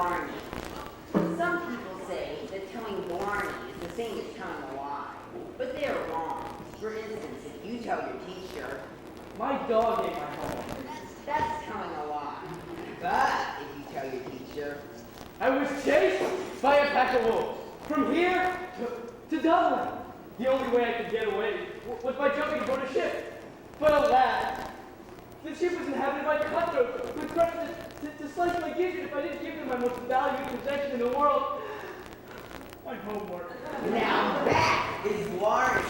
Blarney. Some people say that telling Blarney is the same as telling a lie, but they're wrong. For instance, if you tell your teacher, my dog ate my homework, that's telling a lie. But if you tell your teacher, I was chased by a pack of wolves from here to Dublin. The only way I could get away was by jumping aboard a ship. But alas, the ship was inhabited by cutthroats who threatened to slice my gizzard if I didn't give them my most valued possession in the world, my homework. Now that is Blarney.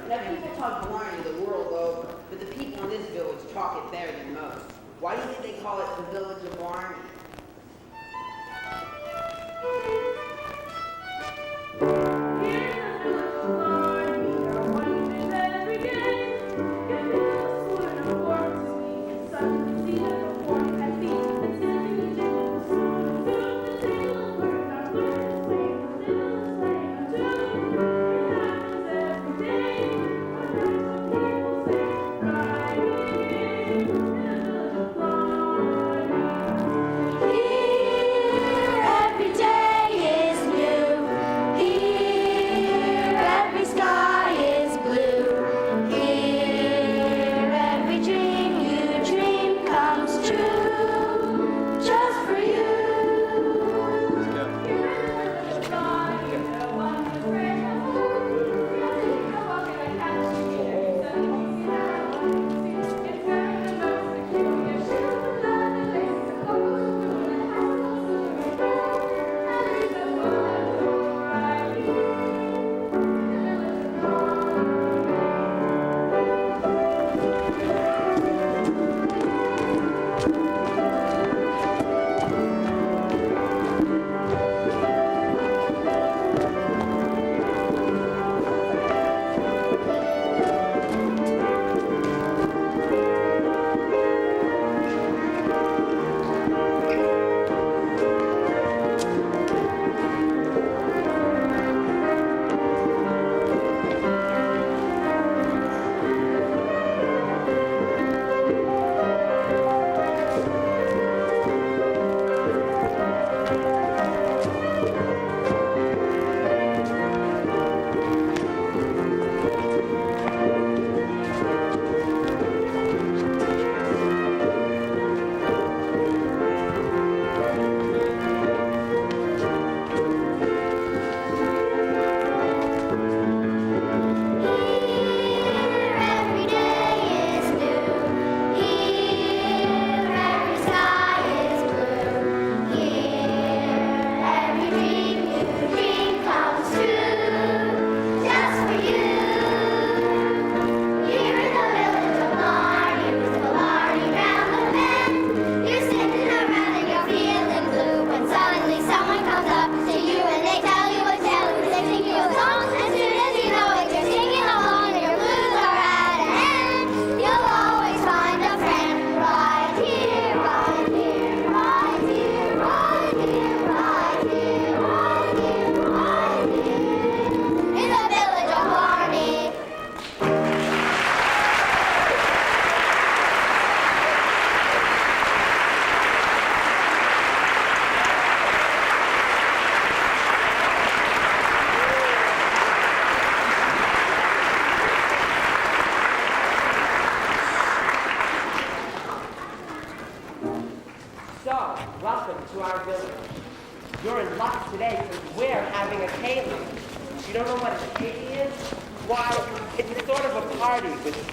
Now people talk Blarney the world over, but the people in this village talk it better than most. Why do you think they call it the village of Blarney?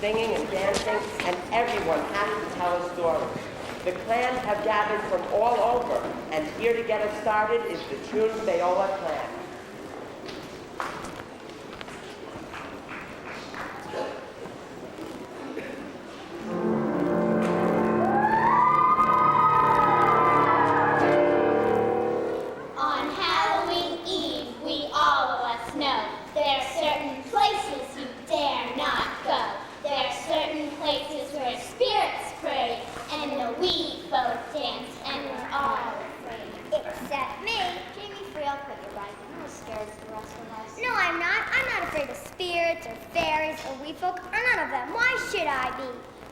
Singing and dancing, and everyone has to tell a story. The clan have gathered from all over, and here to get us started is the True Bayola clan. On Halloween Eve, we all of us know there are certain places you dare not go. There are certain places where spirits pray, and we both dance, and we're all afraid. Except me. Jamie Freel, quit your writing. I'm as scared as the rest of us. No, I'm not. I'm not afraid of spirits or fairies or wee folk or none of them. Why should I be?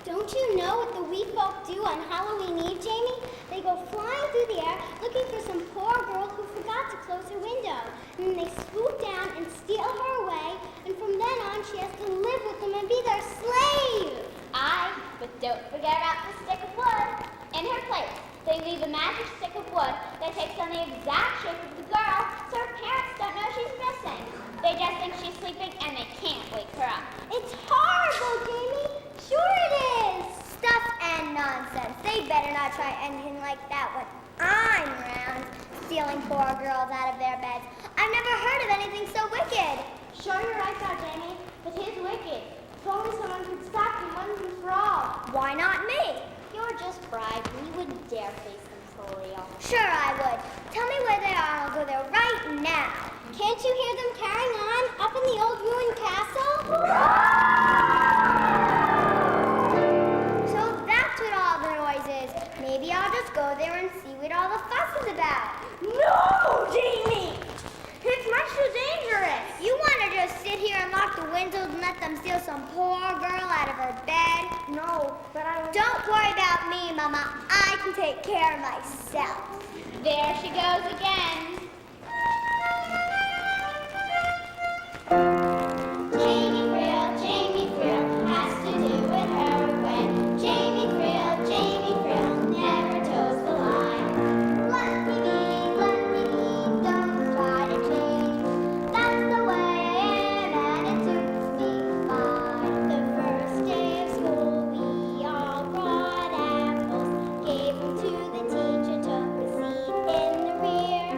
Don't you know what the wee folk do on Halloween Eve, Jamie? They go flying through the air looking for some poor girl who forgot to close her window. And then they swoop down and steal her away, and from then on she has to live with them and be their slave. Aye, but don't forget about the stick of wood. In her place, they leave a magic stick of wood that takes on the exact shape of the girl, so her parents don't know she's missing. They just think she's sleeping and they can't wake her up. It's horrible, Jamie. Sure it is. Stuff and nonsense. They better not try anything like that when I'm around, stealing poor girls out of their beds. I've never heard of anything so wicked. Sure, you're right, Jamie, but he's wicked. If only someone could stop him once and for all. Why not me? You're just bribed and you wouldn't dare face them for real. Sure I would. Tell me where they are and I'll go there right now. Can't you hear them carrying on up in the old ruined castle? So that's what all the noise is. Maybe I'll just go there and see what all the fuss is about. No, Jamie! It's much too dangerous. You want to just sit here and lock the windows and let them steal some poor girl out of her bed? No, but I don't worry about me, Mama. I can take care of myself. There she goes again. Jamie Freel has to do with her when Jamie Freel never toes the line. Let me be, don't try to change. That's the way I am and it suits me fine. The first day of school we all brought apples, gave them to the teacher, took a seat in the rear.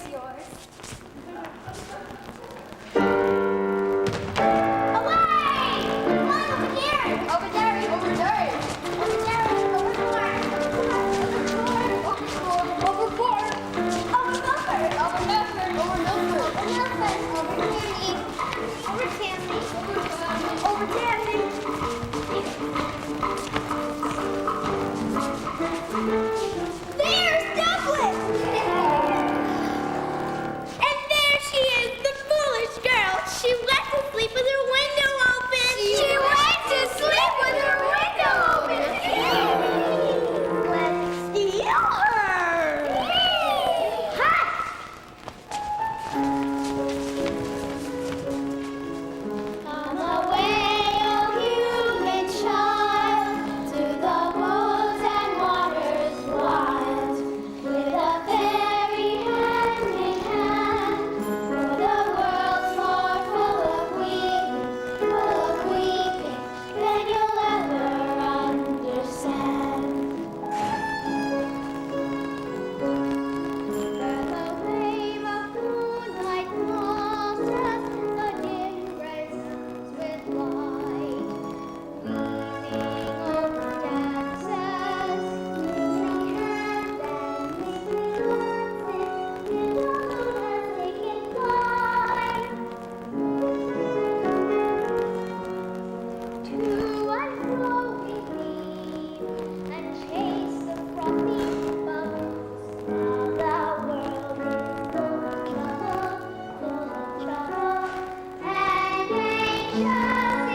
is yours. Away! Come on, over there! Over there! Over there! Over there! Over court! Over court! Over Milford! Over Milford! Over Milford! Over Milford! Over Tammy! Over Tammy! Over Tammy! There's Dublin! And there she is, the foolish girl. She went to sleep with her window open. She went to sleep with her window open. Let's steal her. Hush! Come away, oh human child, to the woods and waters wild, with a fairy hand in hand, for the world's more full of weeping than you'll ever understand. Where the wave of moonlight crosses the dim gray sands with light, weaving over dances, moving hand and making glances, in the moon as they can fly. To and fro we weave and chase the frothy bubbles. Now the world is full of trouble, and anxious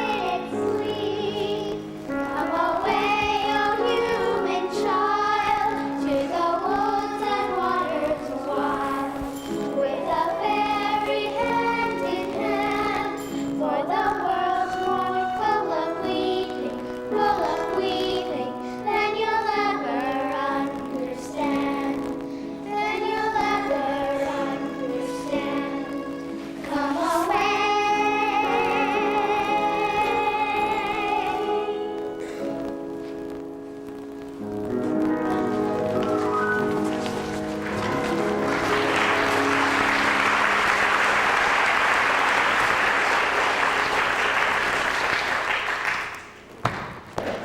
in its sleep. Come away, oh human child, to the woods and waters wild, with a fairy hand in hand, for the world's more full of weeping than you'll ever understand. Than you'll ever understand. Come away.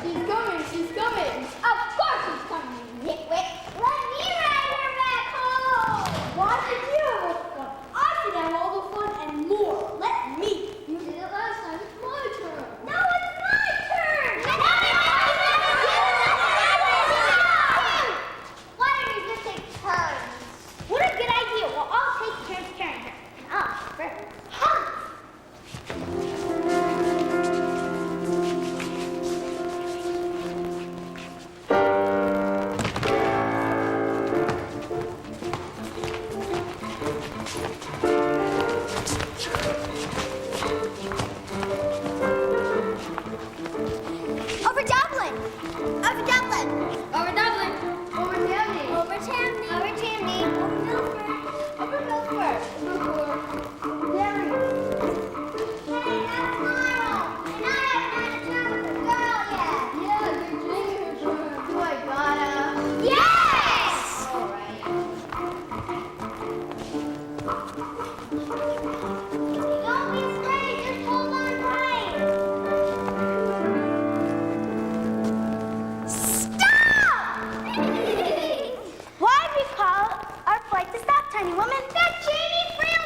She's coming, she's coming. Of course she's coming, you nitwit. Let me ride her back home. Why did you have all the fun? I should have all the fun and more. Let me. You did it last time. It's my turn. No, it's my turn. Why don't you just take turns? What a good idea. Well, I'll take turns carrying her. And I'll spread her. Huh. Over Dublin! Over Dublin! Over Dublin! Over Tamney! Over Tamney! Over Tamney! Over Milford! Over Milford! Over Derry! Hey, that's Laurel! And I haven't had a turn with the girl yet! Yeah, you're doing your turn. Do I gotta? Yes! Alright. Don't be afraid, just hold on tight! Stop! Why'd we call our flight to stop, tiny woman? That Janie Freel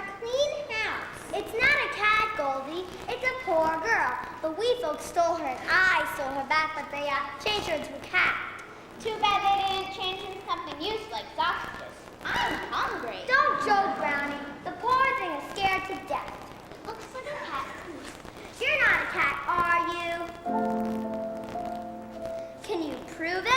our clean house. It's not a cat, Goldie. It's a poor girl. The wee folks stole her and I stole her back, but they changed her into a cat. Too bad they didn't change her into something useful like sausages. I'm hungry. Don't joke, Brownie. The poor thing is scared to death. It looks like a cat. You're not a cat, are you? Can you prove it?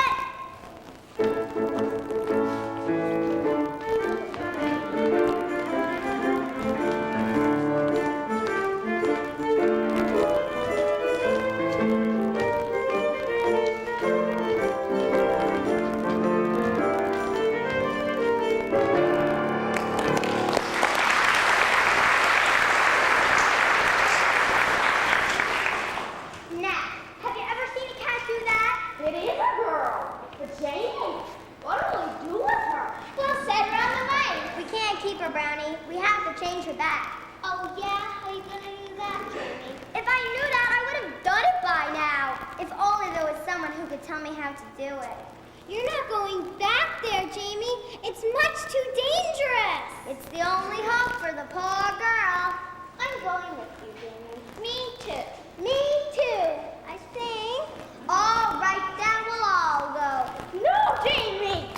Brownie. We have to change her back. Oh, yeah? How are you going to do that, Jamie? If I knew that, I would have done it by now. If only there was someone who could tell me how to do it. You're not going back there, Jamie. It's much too dangerous. It's the only hope for the poor girl. I'm going with you, Jamie. Me too. Me too, I think. All right, then we'll all go. No, Jamie!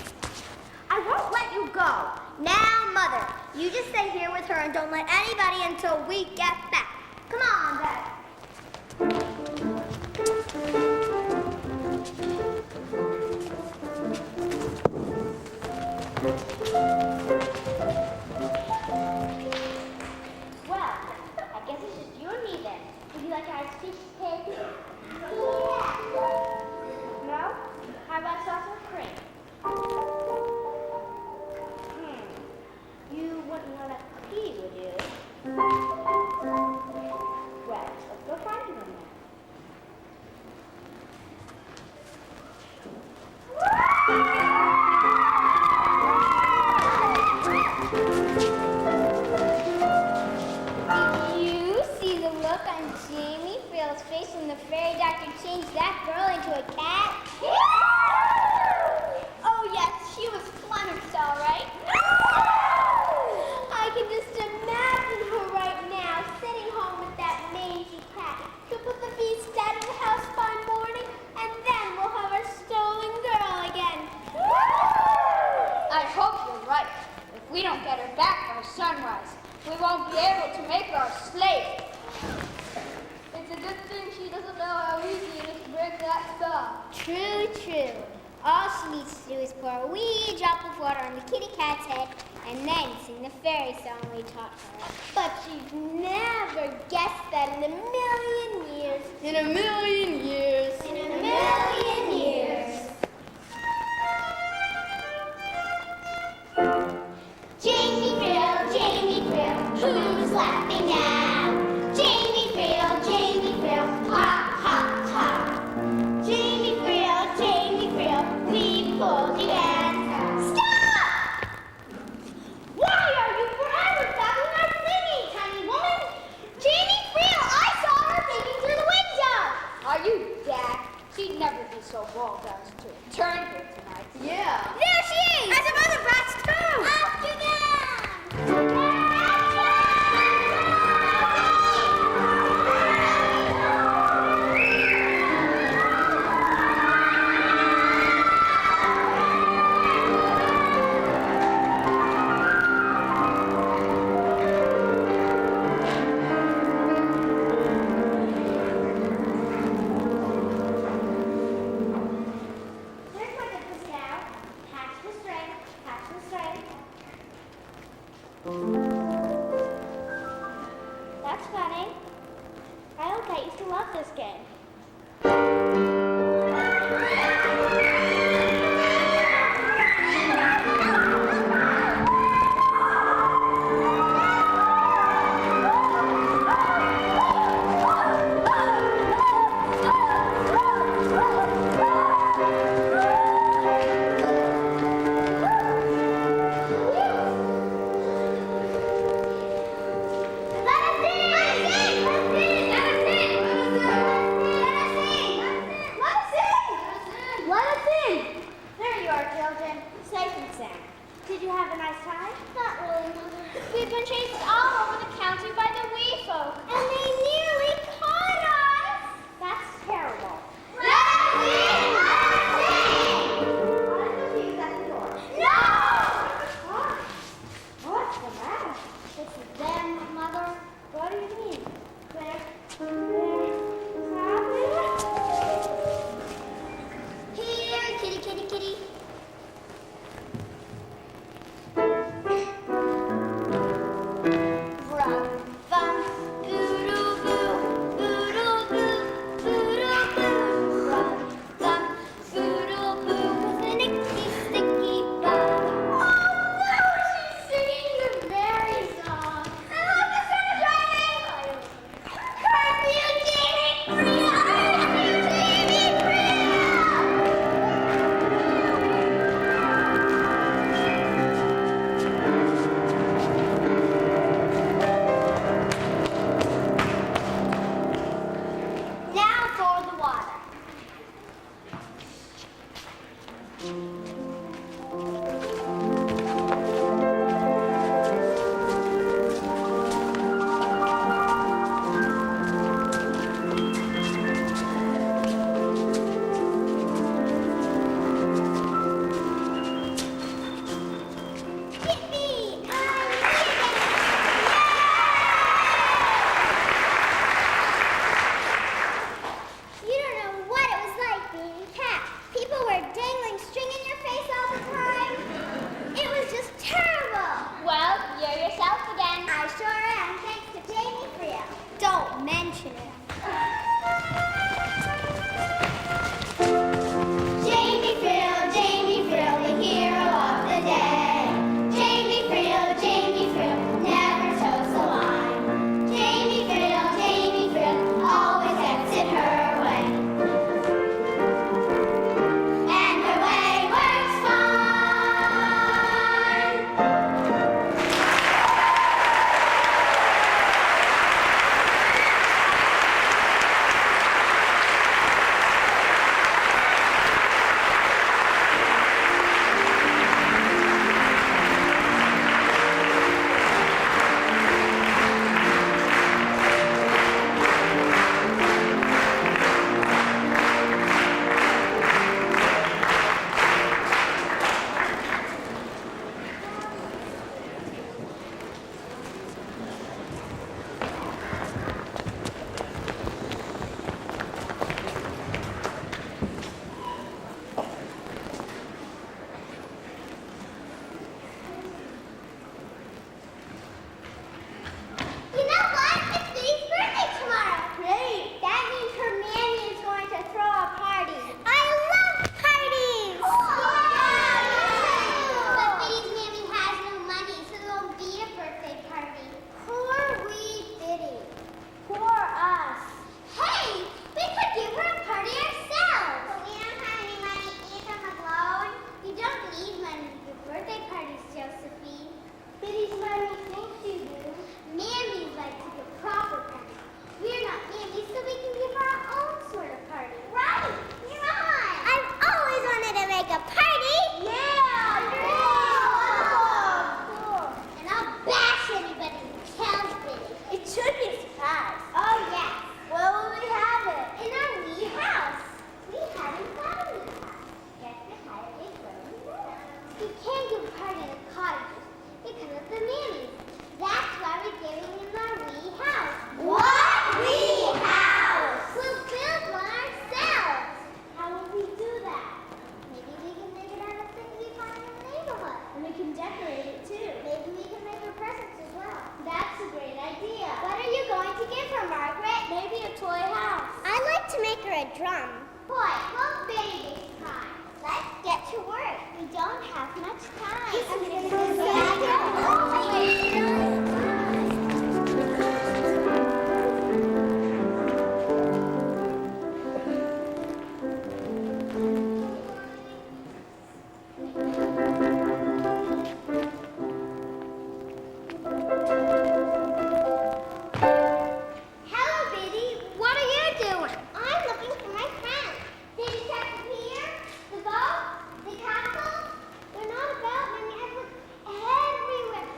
I won't let you go. Now, Mother, you just stay here with her and don't let anybody until we get back. Come on, then. Well, I guess it's just you and me then. Would you like our fish cake? Yeah. No? How about sauce with cream? You wouldn't want a cookie, would you? Well, let's go find him then. Did you see the look on Jamie Freel's face when the fairy doctor changed that girl into a cat? Oh yes, she was flummoxed, all right. I can just imagine her right now, sitting home with that mangy cat. She'll put the beast out of the house by morning, and then we'll have our stolen girl again. I hope you're right. If we don't get her back by sunrise, we won't be able to make her a slave. It's a good thing she doesn't know how easy it is to break that spell. True, true. All she needs to do is pour a wee drop of water on the kitty cat's head and then sing the fairy song we taught her. But she'd never guessed that in a million years. In a million years. In a million years. Jamie Freel, who's laughing now? Jamie Freel, ha, ha, ha. Jamie Freel, we pulled you in. Stop! Why are you forever stopping our singing, tiny woman? Jamie Freel, I saw her peeking through the window. Are you deaf? She'd never be so bold as to return here tonight. Yeah. There she is! And some other brats, too! After them! Here's what it is now. Catch the string, catch the string. That's funny. I hope I used to love this game. Let us in! What do you mean? Claire? Here, kitty, kitty, kitty. Rum, bum, boodle, boo, boodle, boo, boodle, boo. Rum, bum, boodle, boo, with an icky, sticky bum. Oh no, she's singing the berry song. I love the sun is shining. Curfew, Jamie, Freel. Curfew, Jamie, Freel. Now for the water. Yippee! I'm leaving! You don't know what it was like being a cat. People were dangling string in your face all the time. It was just terrible. Well, you're yourself again. I sure am, thanks to Jamie Freel. Don't mention it. Jamie Freel, the hero of the day. Jamie Freel, never toes the line. Jamie Freel, always gets it her way. And her way works fine. You know what? It's Biddy's birthday tomorrow. Great. That means her mammy is going to throw a party. I love parties. But Biddy's mammy has no money, so there won't be a birthday party. Poor wee Biddy. Poor us. Hey, we could give her a party ourselves. But we don't have any money either, alone. You don't need money to give birthday parties, Josephine. Biddy's mommy thinks you do. Mammies like to give proper parties. We're not mammies, so we can give our own sort of party. Right! You're on! I've always wanted to make a party! Yeah! Cool! And I'll bash anybody who tells Biddy. It should be a surprise. Oh, yes. Where will we have it? In our wee house. We haven't got a wee house. Guess we had a big one. You can't give a party in the cottages because of the mammies. That's why we're giving him our wee house. What wee house? We'll build one ourselves. How will we do that? Maybe we can make it out of things we find in the neighborhood. And we can decorate it too. Maybe we can make her presents as well. That's a great idea. What are you going to give her, Margaret? Maybe a toy house. I'd like to make her a drum. Boy, won't Biddy be fine. Let's get to work. We don't have much time. Hello, Biddy. What are you doing? I'm looking for my friends. Did you check the pier? The boat? The castle? They're not about me. I've looked everywhere.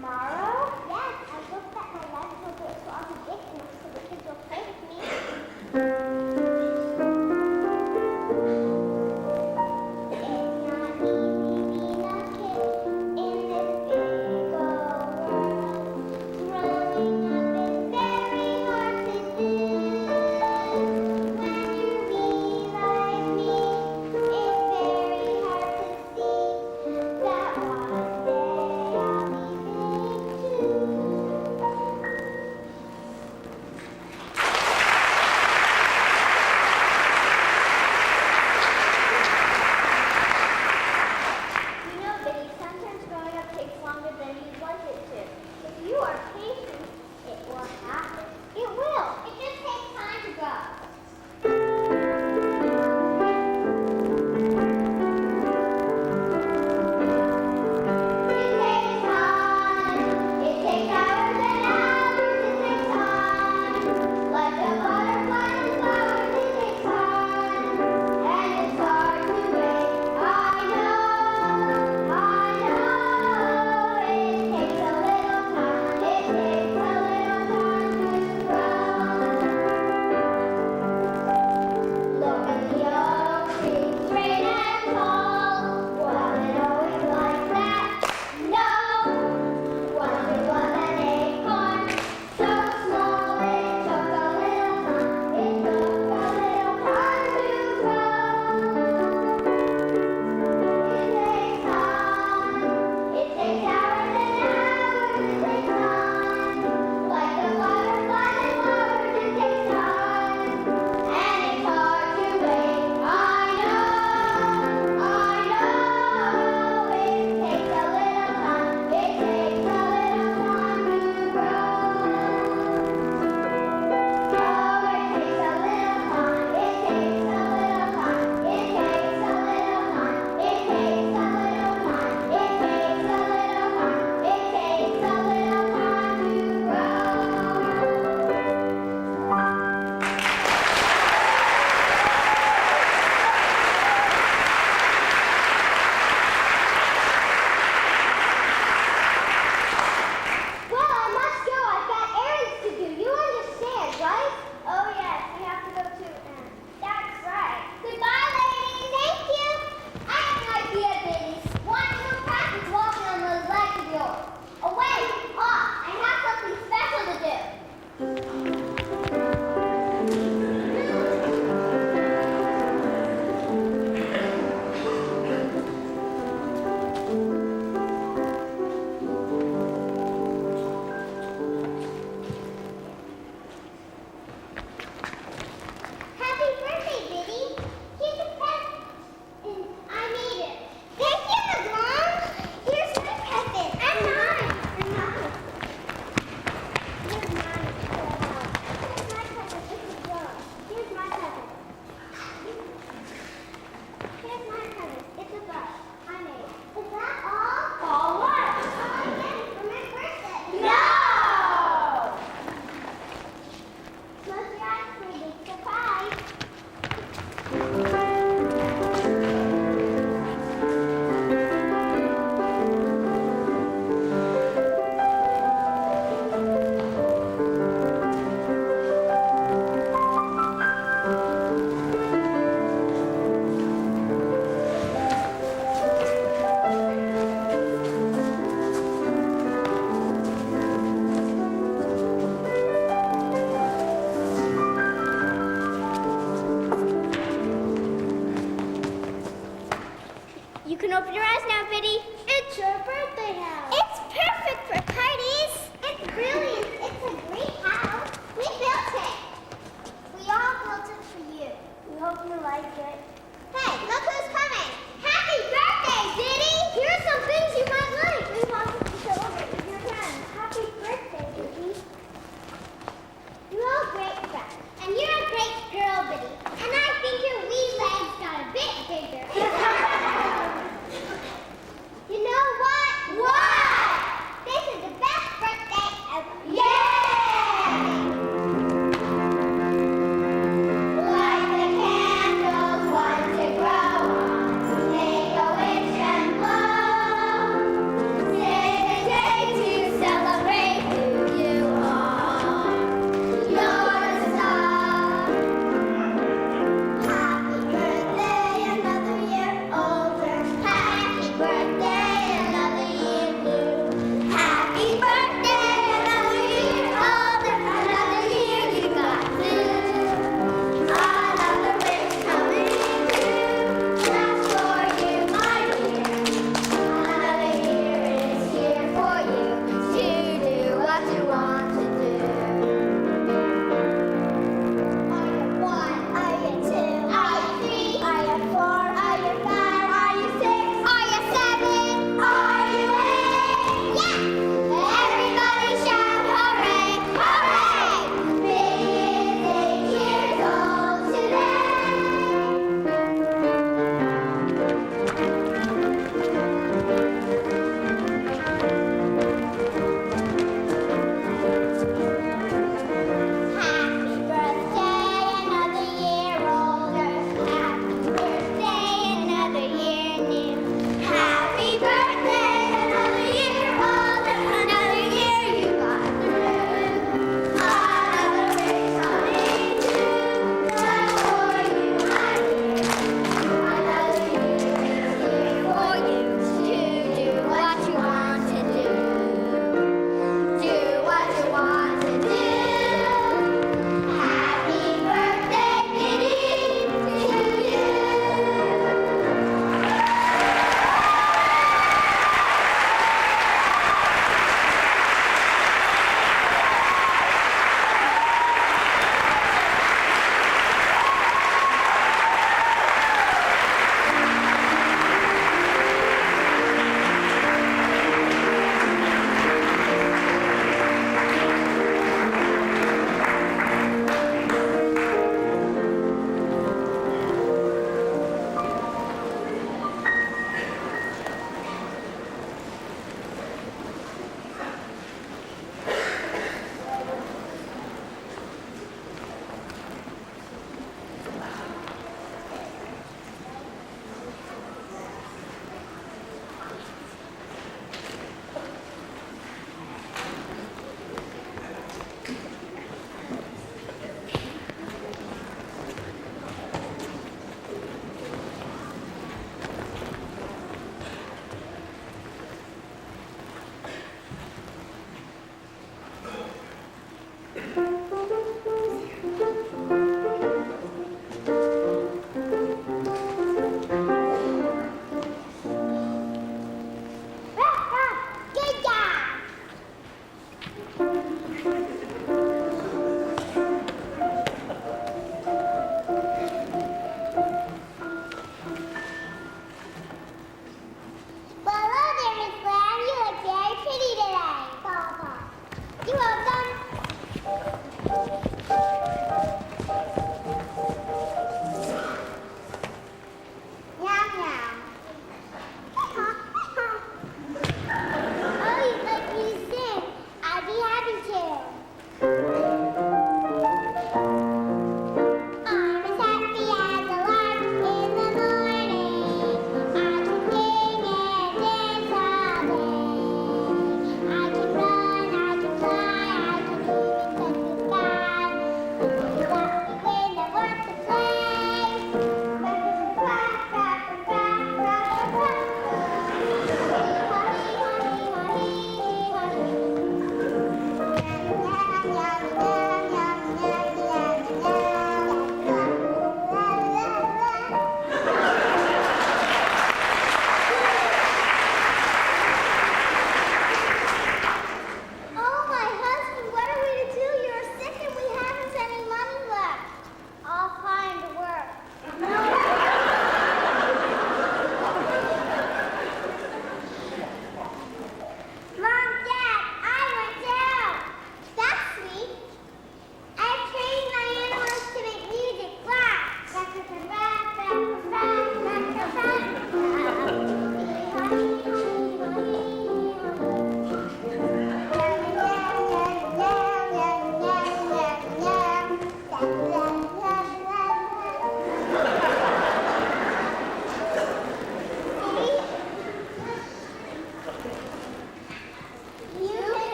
Tomorrow? Yes, I looked at my legs will do it so I'll be big enough so the kids will play with me. It's not easy being a kid in this big old world. Growing up is very hard to do. When you're wee like me, it's very hard to see that one day I'll be big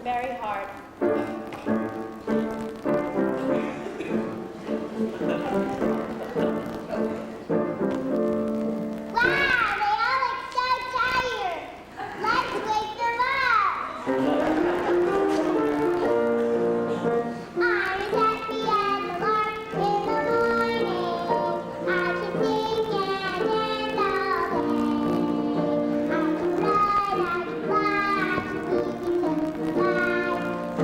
very hard. Wow, they all look so tired. Let's wake them up. I was happy as a lark in the morning. I should sing and dance all day. I should fly, I should fly, I should leap into the sky.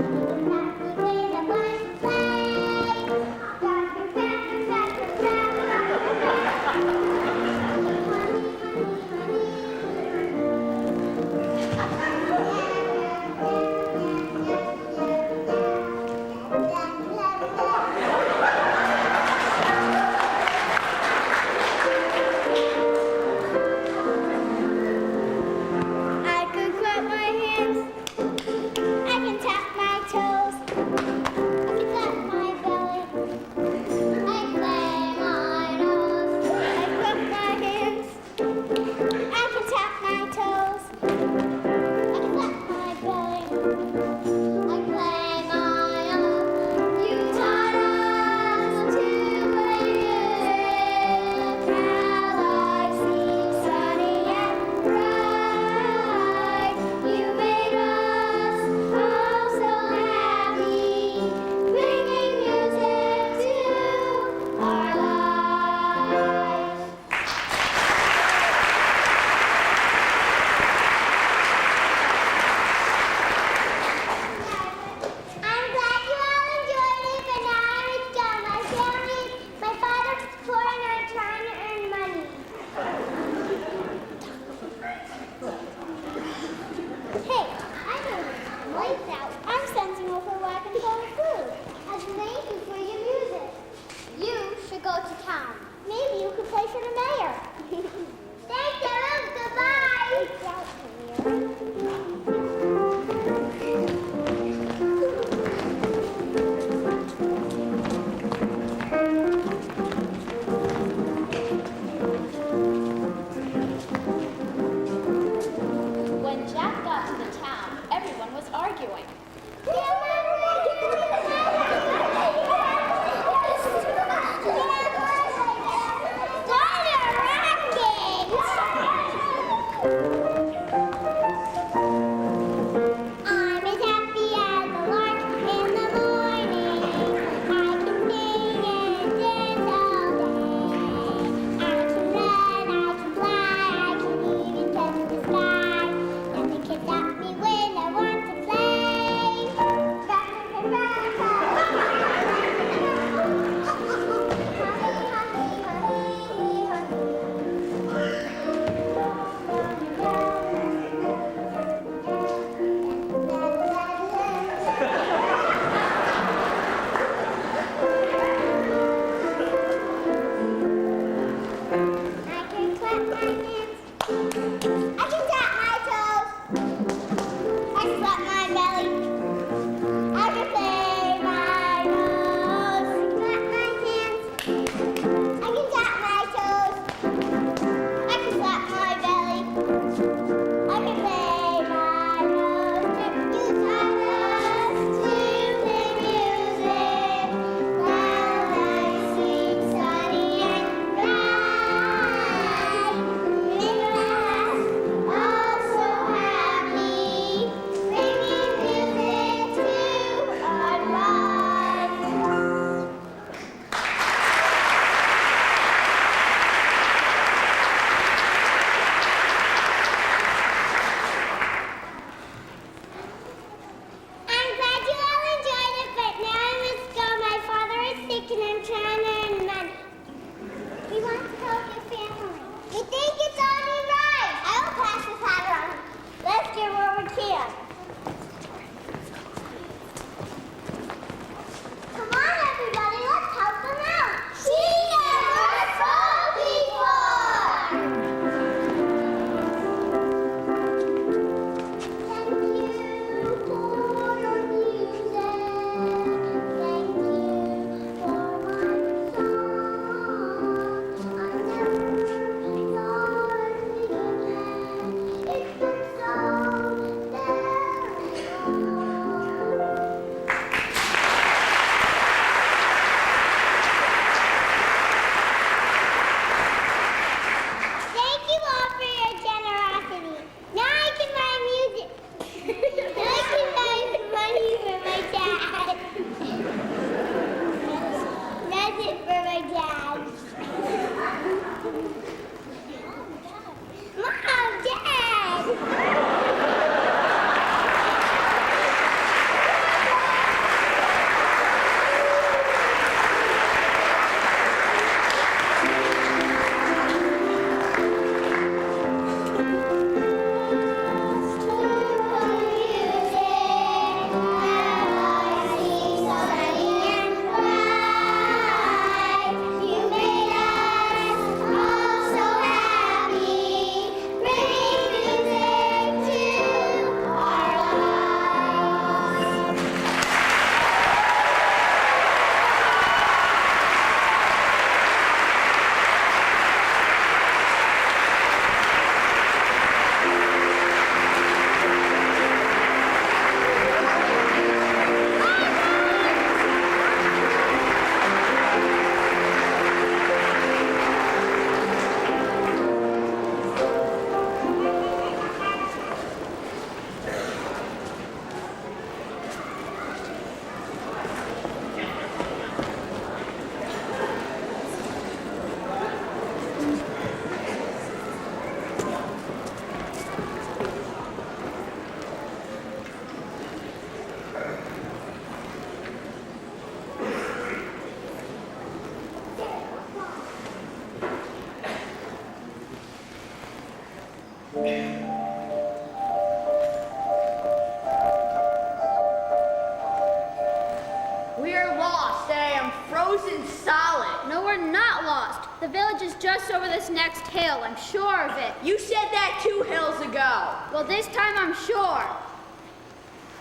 We are lost, and I am frozen solid. No, we're not lost. The village is just over this next hill. I'm sure of it. You said that 2 hills ago. Well, this time I'm sure.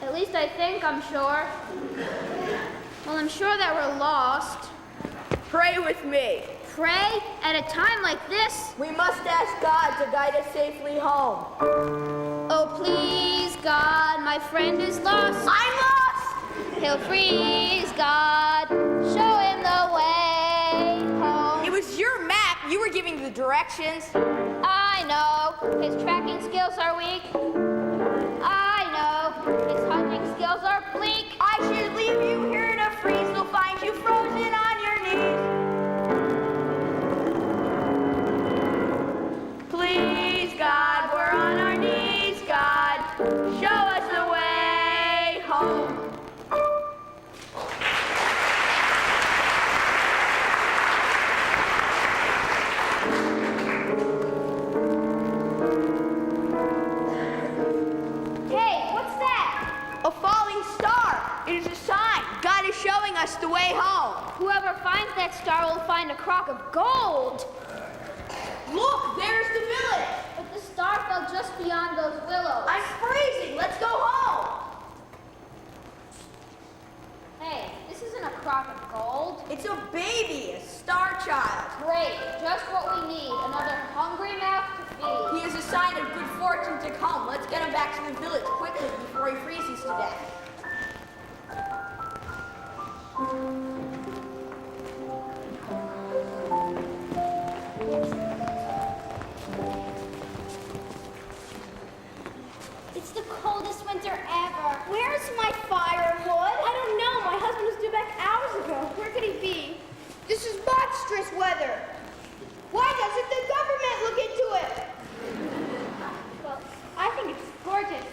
At least I think I'm sure. Well, I'm sure that we're lost. Pray with me. Pray? At a time like this? We must ask God to guide us safely home. Oh, please, God, my friend is lost. I'm lost! He'll freeze, God. Show him the way home. It was your map. You were giving the directions. I know. His tracking skills are weak. I know. His hunting skills are bleak. I should leave you here to freeze. They'll find you frozen on your knees. Please, God, we're on our knees, God. Show us the way home. Hey, what's that? A falling star. It is a sign. God is showing us the way home. Whoever finds that star will find a crock of gold. Look, there's the village. But the star fell just beyond those willows. I'm freezing. Let's go home. Hey, this isn't a crock of gold. It's a baby, a star child. Great, just what we need. Another hungry mouth to feed. He is a sign of good fortune to come. Let's get him back to the village quickly before he freezes to death. It's the coldest winter ever. Where's my firewood? I don't know. My husband was due back hours ago. Where could he be? This is monstrous weather. Why doesn't the government look into it? Well, I think it's gorgeous.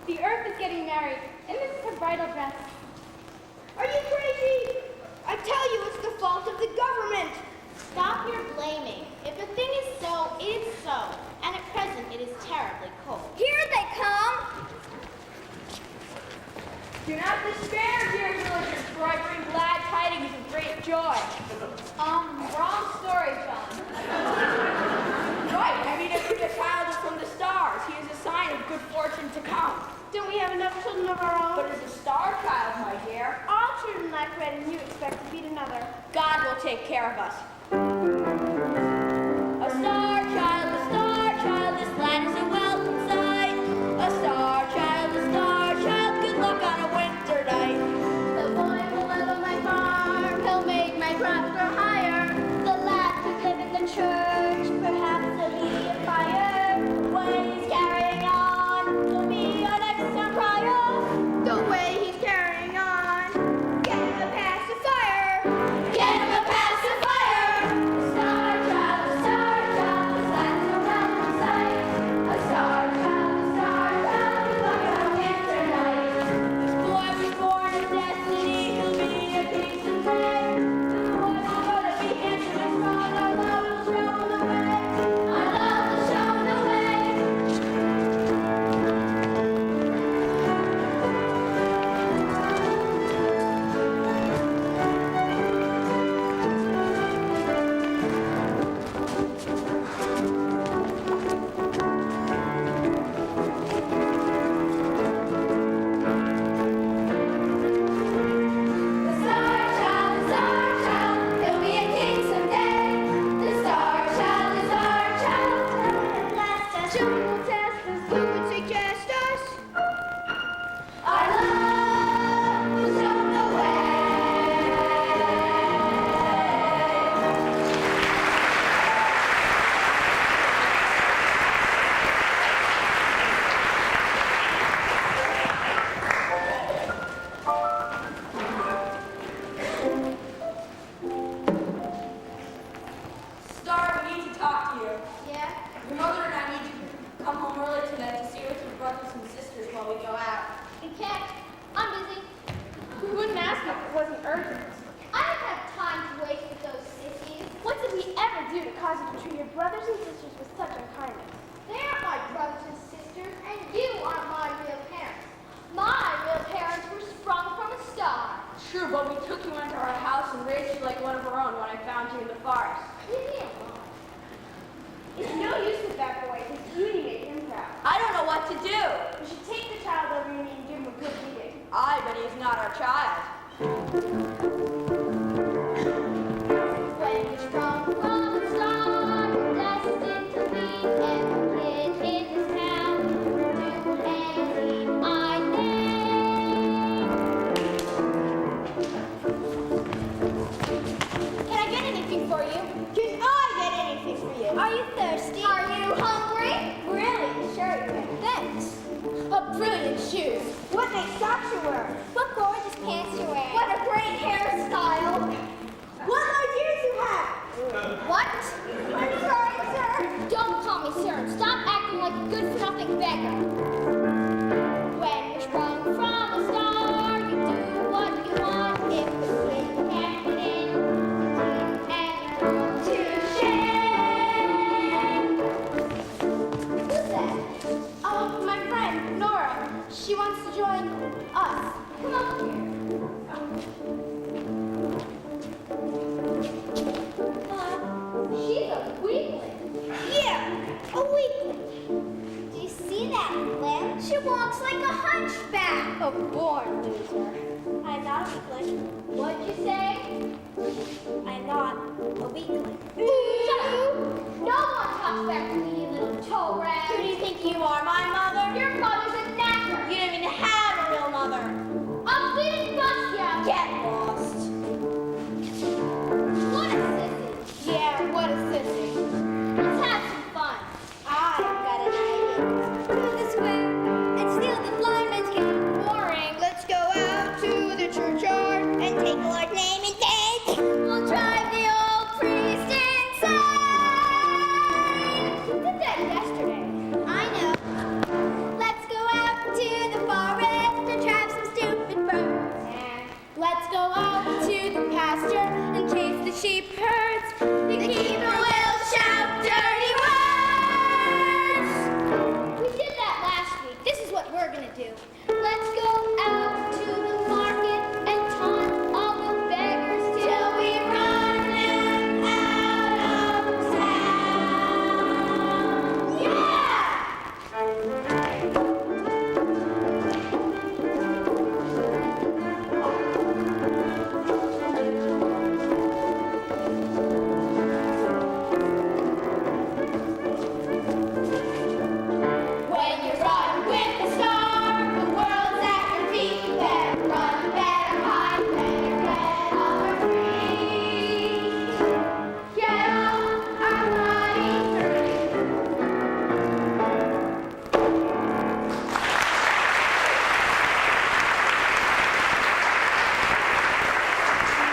The earth is getting married, and this is her bridal dress. Are you crazy? I tell you, it's the fault of the government. Stop your blaming. If a thing is so, it is so. And at present, it is terribly cold. Here they come. Do not despair, dear villagers, for I bring glad tidings of great joy. Wrong story, John. Right, I mean, if the child is from the stars, he is a sign of good fortune to come. Don't we have enough children of our own? But as a star child, my dear. All children like bread, and you expect to feed another. God will take care of us. A star child, this lad is a welcome sight. A star child, good luck on a winter night. The boy will live on my farm, he'll make my crops grow higher. The lad could live in the church, perhaps he'll be a fire. When he's carrying on, he'll be an extant crier. The way he's carrying on, get him a pacifier. Get him a pacifier. Star child. but we took you into our house and raised you like one of our own when I found you in the forest. Leave me alone. It's no use with that boy, because Biddy made him proud. I don't know what to do. You should take the child over your knee and give him a good beating. Aye, but he's not our child. When you're strong from the start, you're destined to be every kid in this town. Do anything I name. Can I get anything for you? Can I get anything for you? Are you thirsty? Are you hungry? Really? Sure you can. Thanks. A brilliant shoes. What nice socks you're wearing. What gorgeous pants you're wearing. What a great hairstyle. What ideas you have. What? I'm sorry, sir. Don't call me sir. Stop acting like a good-for-nothing beggar. When you're sprung from a star, you do what you want. If the wind can't get in, and to shame. Who's that? Oh, my friend, Nora. She wants to join us. Come on here. She's a weakling. Yeah, a weakling. Do you see that limb? She walks like a hunchback. A born loser. I'm not a weakling. What'd you say? I'm not a weakling. Shut up. No one talks back to me, you little toe rag. Who do you think you are, my mother? Your mother's a knacker. You don't even have a real mother. I'll beat and bust ya. Get lost. What a sissy. Yeah, what a sissy. Let's have some fun. I've got an idea. Through the square and steal the blind man's gift. Boring. Let's go out to the churchyard and take the Lord's name in vain. We'll drive the old priest insane. Who did that yesterday? I know. Let's go out to the forest and trap some stupid birds. And Let's go out to the pasture and chase the sheep herds. The keeper will shout dirty words. We did that last week. This is what we're gonna do. Let's go out to the market and taunt all the beggars till we run them out of town. Yeah! When you run with the star, the world's at your feet. Better run, better hide, better get off our feet. Get off our running free.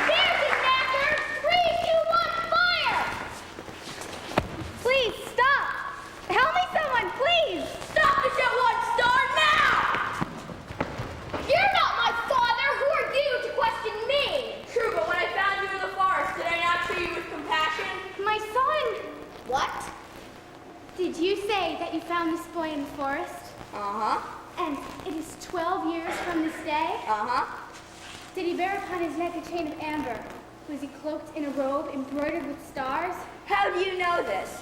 There's a knacker! 3, 2, 1, fire! please stop. Help me, someone, please. Stop the show 1 star now! You're not my father! Who are you to question me? True, but when I found you in the forest, did I not treat you with compassion? My son. What? Did you say that you found this boy in the forest? Uh-huh. And it is 12 years from this day? Uh-huh. Did he bear upon his neck a chain of amber? Was he cloaked in a robe embroidered with stars? How do you know this?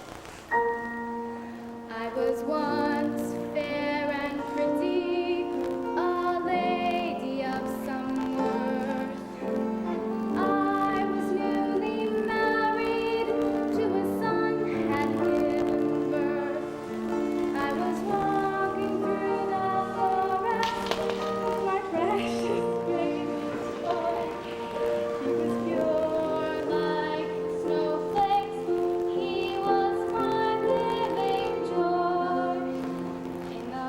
I was once fair and pretty, a lady of some worth. I was newly married to a son had given birth. I was walking through the forest with my precious baby boy. He was pure like snowflakes. He was my living joy. In the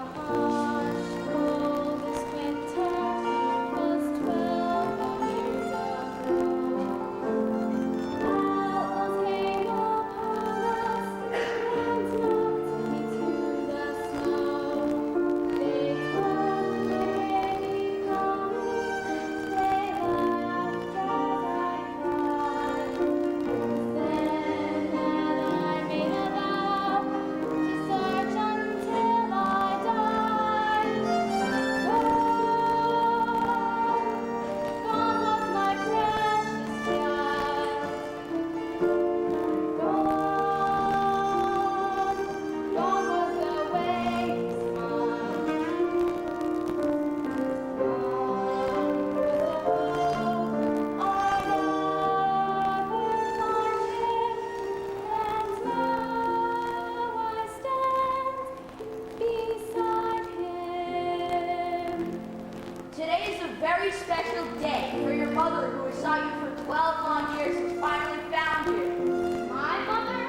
mother who has sought you for 12 long years has finally found you. My mother?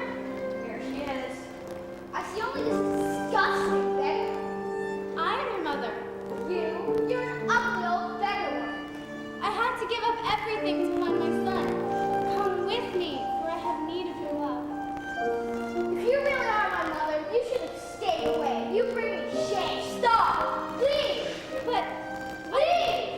Here she is. I see only this disgusting beggar. I am your mother. You're an ugly old beggar woman. I had to give up everything to find my son. Come with me, for I have need of your love. If you really are my mother, you should have stayed away. You bring me shame. Stop! Leave! But leave!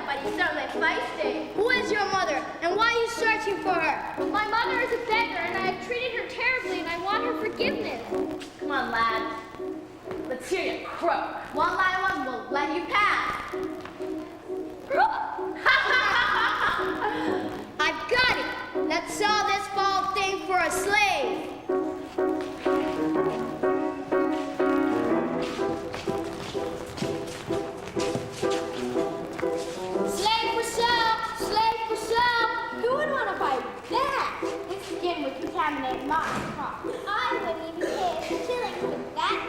but but he's certainly feisty. Who is your mother, and why are you searching for her? My mother is a beggar, and I have treated her terribly, and I want her forgiveness. Come on, lad. Let's hear you croak. One by one, we'll let you pass. I've got it. Let's sell this foul thing for a slave. Slave for sale! Slave for sale! Who would want to buy that? This skin would contaminate my crop. I wouldn't even pay a shilling for that bag.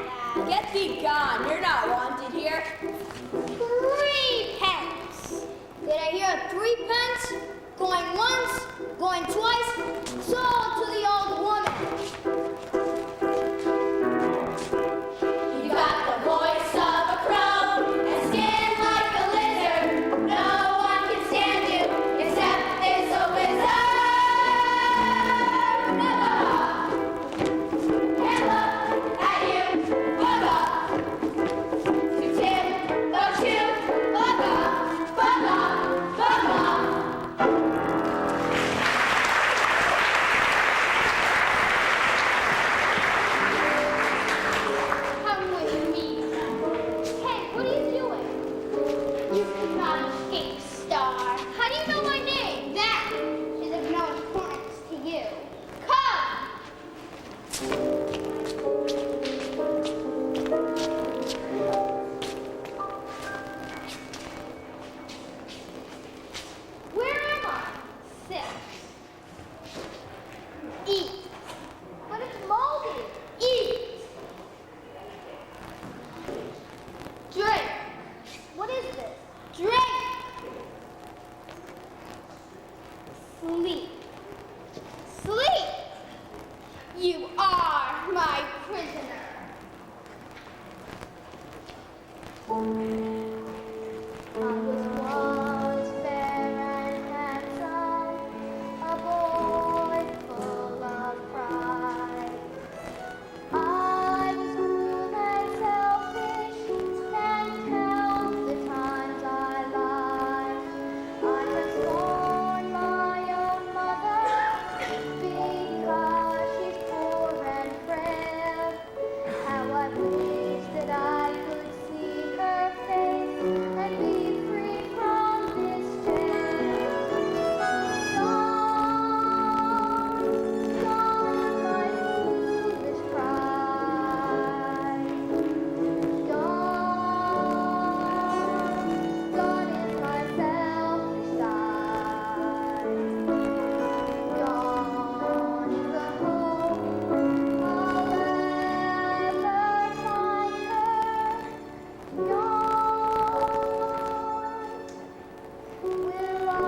Get thee gone. You're not wanted here. 3 pence. Did I hear 3 pence? Going once, going twice, sold to the old woman. You got the voice of a crow and skin like a lizard. No one can stand you except this a wizard. Can't look at you. Bug off. To Tim, don't you? Bug off. Bug off. Bug off. Come with me. Hey, what are you doing? You cannot escape, Star. How do you know my name? That is of no importance to you. Come! Where am I? 6. Eat. But it's moldy. Eat. Drink. What is this? Drink. Sleep. Sleep. You are my prisoner. I was once fair and handsome, a boy full of pride. I was cruel and selfish, and tell the times I lied. I have scorned my own mother because she's poor and frail. How I wish that I could see her face and be free from this jail. Gone, my foolish pride. Gone is my selfish side. Gone is the hope I'll ever find her. Gone, will I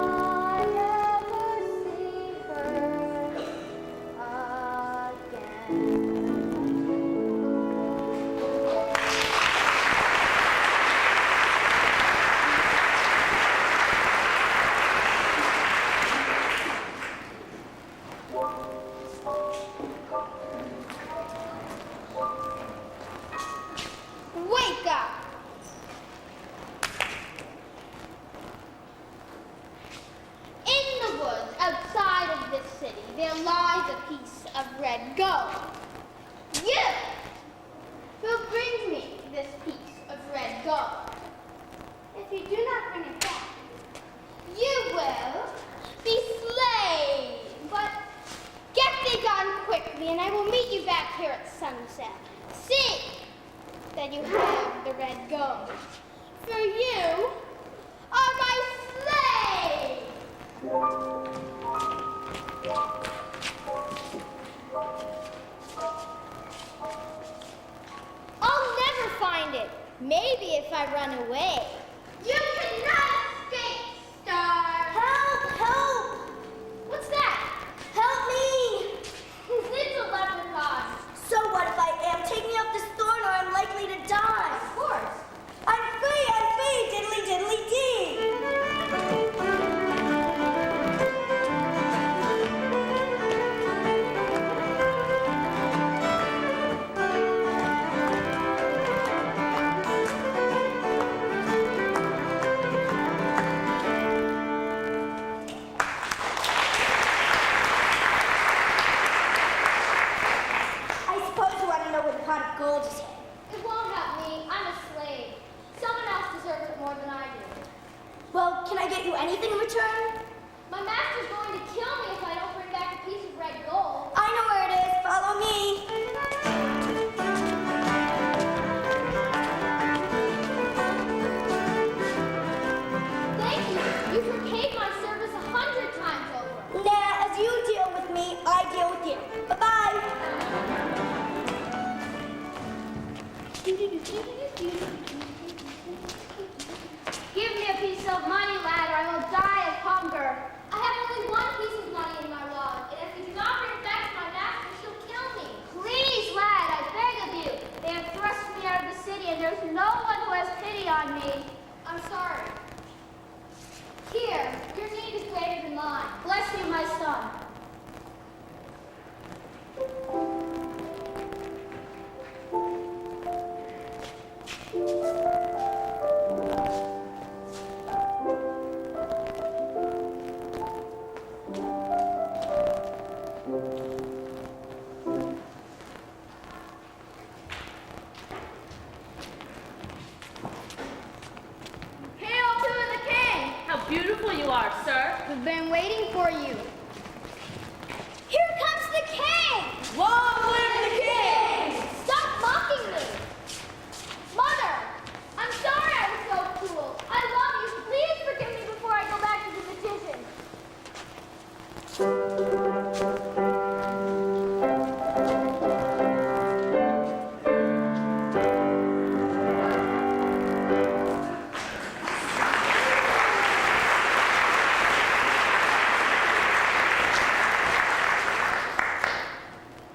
ever see her again? Wake up! In the woods outside of this city, there lies a piece of red gold. You will bring me this piece of red gold. If you do not bring it back, you will be slain. But get thee gone quickly, and I will meet you back here at sunset. See that you have the red gold. For you are my slave. I'll never find it. Maybe if I run away. You cannot escape, Star. Help! Help! What's that? Help me! It's a leprechaun. So what if I am? Take me off this thorn or I'm likely to die. Of course. I'm free, diddly diddly dee. We've been waiting for you. Here comes the king! Long live the king! Stop mocking me! Mother, I'm sorry I was so cruel. I love you. Please forgive me before I go back to the petition.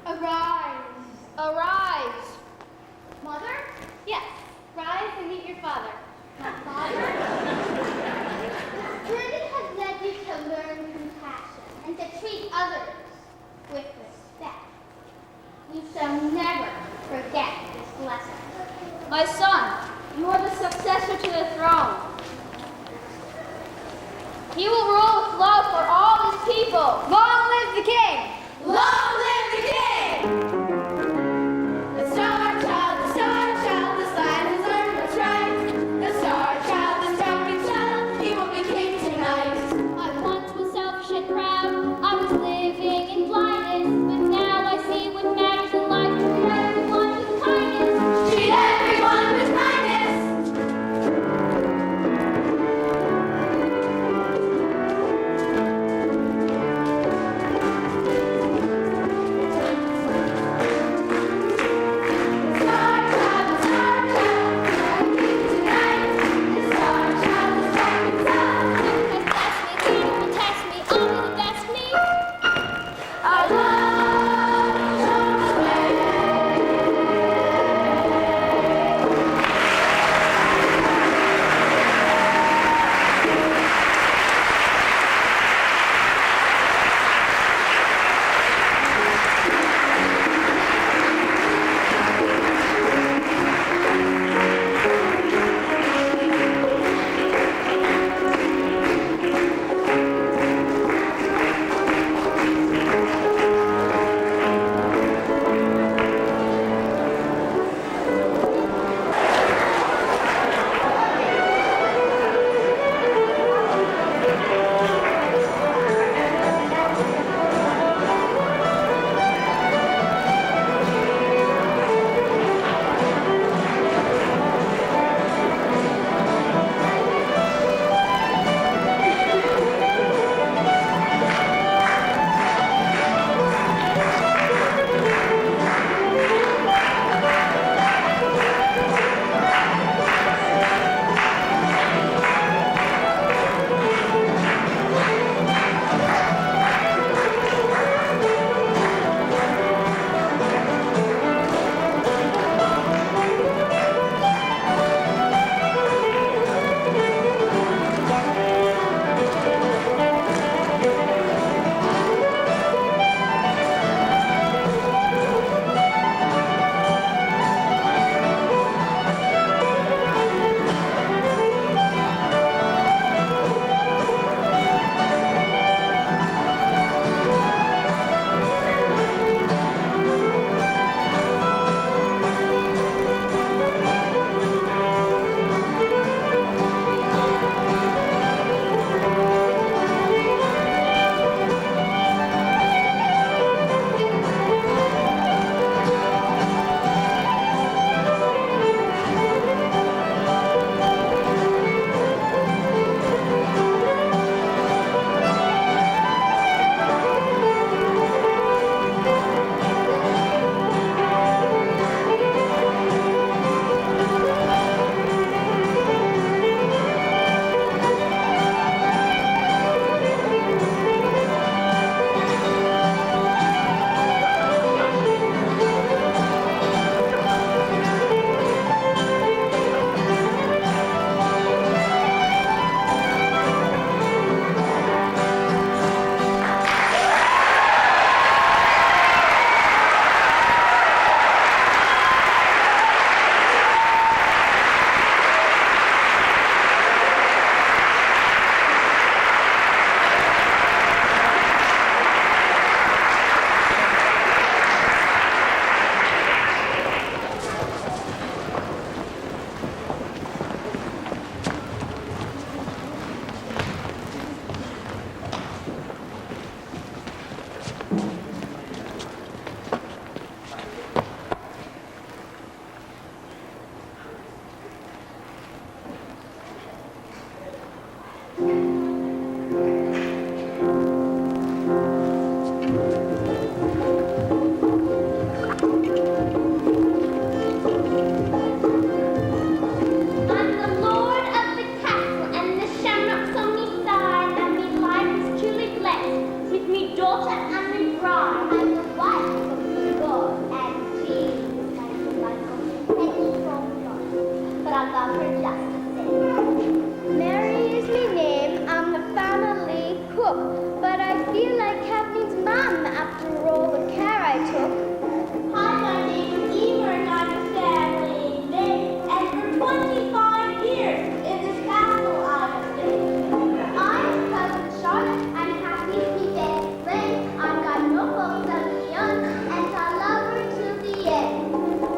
Arise. Arise. Mother? Yes. Rise and meet your father. My father? Brennan has led you to learn compassion and to treat others with respect. You shall never forget this lesson. My son, you are the successor to the throne. He will rule with love for all his people. Long live the king! Long live the king! The star child, this land has learned what's right. The star child, this champion child, he will be king tonight. I once was selfish and proud. I was living in blindness, but now I see what matters in life. Treat everyone with kindness. Treat everyone with kindness. water and the brine. I'm the wife of the God and Jesus and the Michael and strong God. But I love her just the same. Mary is my name. I'm the family cook. But I feel like Kathleen's mom after all the care I took. Hi, my name is Emer and I'm a family name. And for 25 years in this castle I have stayed. I'm cousin Charlotte and Kathleen's my best friend. I've got no faults of my own and I love her till the end.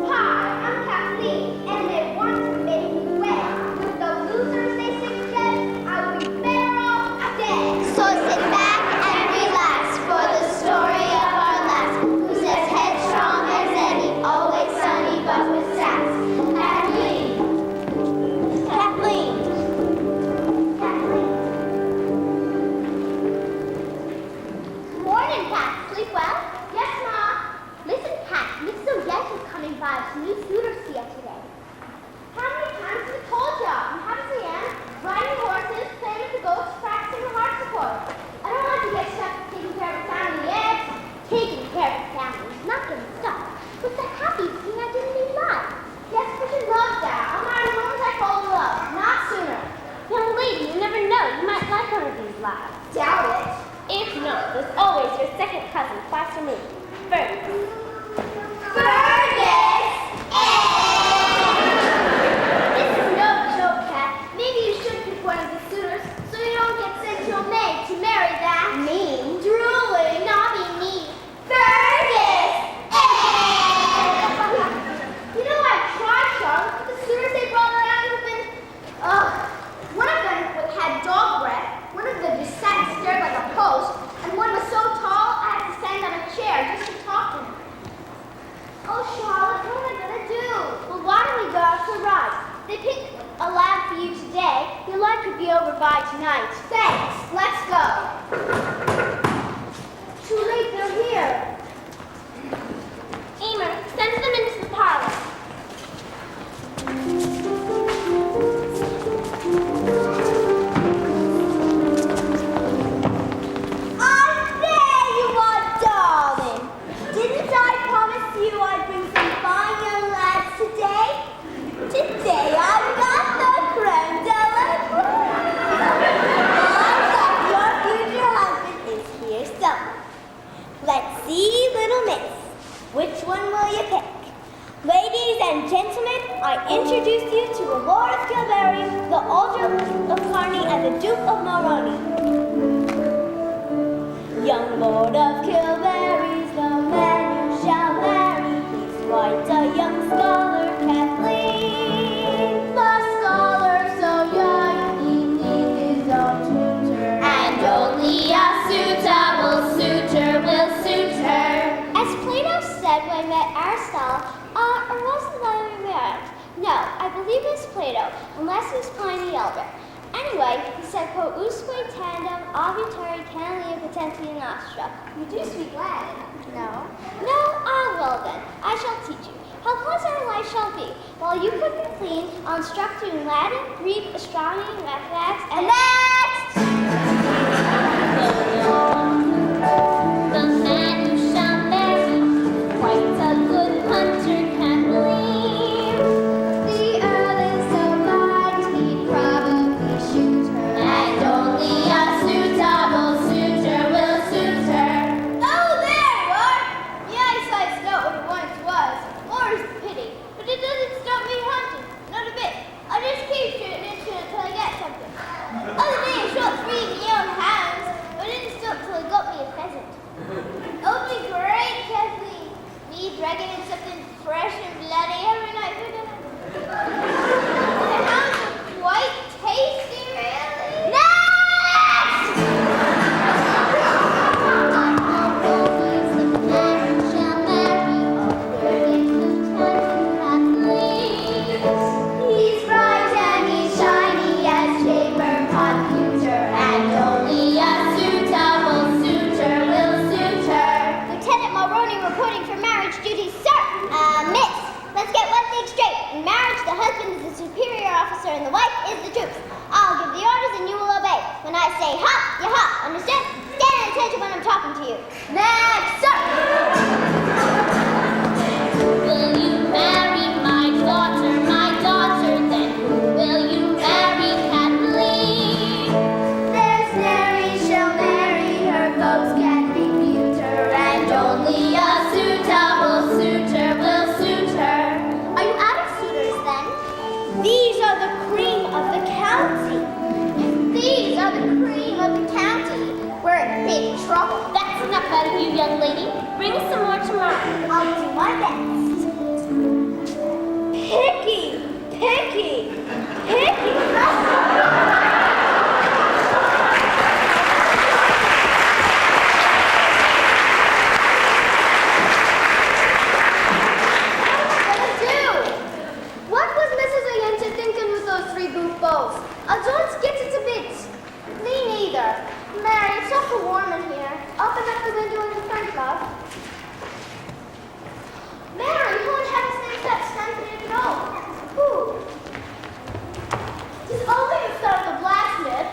Hi, I'm Kathleen and they want to make me wed. With the losers they suggest, I will be better off dead. So sit back and relax for the story of our lass, who's as headstrong as any, always sunny but with sass. Kathleen. Kathleen. Kathleen. Morning, Pat. Sleep well? Yes, Ma. Listen, Pat, Miss Odette is coming by to new suitors here today. How many times have I told ya? I'm happy as I am, riding horses, playing with the goats, practicing the harpsichord. I don't want to get stuck taking care of the family yet. Taking care of the family is not getting stuck. What's the happiest thing I didn't need life? Yes, but you love that. I'll marry as long as I fall in love, not sooner. Young lady, you never know. You might like one of these lives. Doubt it. If not, there's always your second cousin, twice removed, Fergus. Fergus! This is no joke, Cat. Maybe you should pick one of the suitors so you don't get sent to a maid to marry that mean, drooling, naughty me. Fergus! You know I've tried, Charlotte, but the suitors they brought around have been, one of them had dog breath, one of them just sat and stared like a post, and one was so tall I had to stand on a chair just to talk to him. Oh, Charlotte, what am I gonna do? Well, why don't we go out for a ride? They picked a lab for you today. Your life could be over by tonight. Thanks. Let's go. Too late, they're here. Emer, send them into the parlor. There you are, darling. Didn't I promise you I'd bring some fine young lads today? Today I've got the creme de la creme. Your future husband is here somewhere. Let's see, little miss. Which one will you pick? Ladies and gentlemen, I introduce you to the Lord of Kilberry, the Earl of Blarney, and the Duke of Moroni. Young Lord of Kilberry's the man you shall marry. He's quite a young scholar, Kathleen. The scholar so young, he needs his own tutor. And only a suitable suitor will suit her. As Plato said when he met Aristotle, or was it Blarney? No, I believe it's Plato, unless it's Pliny the Elder. Anyway, he said, quote, usque tandem auditore canelia potenti nostra. You do speak Latin. No. No? Ah, well then, I shall teach you. How pleasant our life shall be. While you cook and clean, I'll instruct you in Latin, Greek, astronomy, mathematics, and next! The man you shall marry, quite a good hunter, Kathleen. The Earl is so blind, he'd probably shoot her. And only a suitable suitor will suit her. Oh, there you are! The eyesight's not what it once was. More's the pity. But it doesn't stop me hunting. Not a bit. I'll just keep shooting and shooting until I get something. Other day, a short spree in the That's enough out of you, young lady. Bring us some more tomorrow. I'll do my best. Picky! Picky! Picky! What was Mrs. Ayenta thinking with those three goofballs? I don't get it a bit. Me neither. Mary, it's awful warm in here. Open up the window in the front, love. Mary, who in heaven's name's that standing near the door? Who? He's only the son of the blacksmith.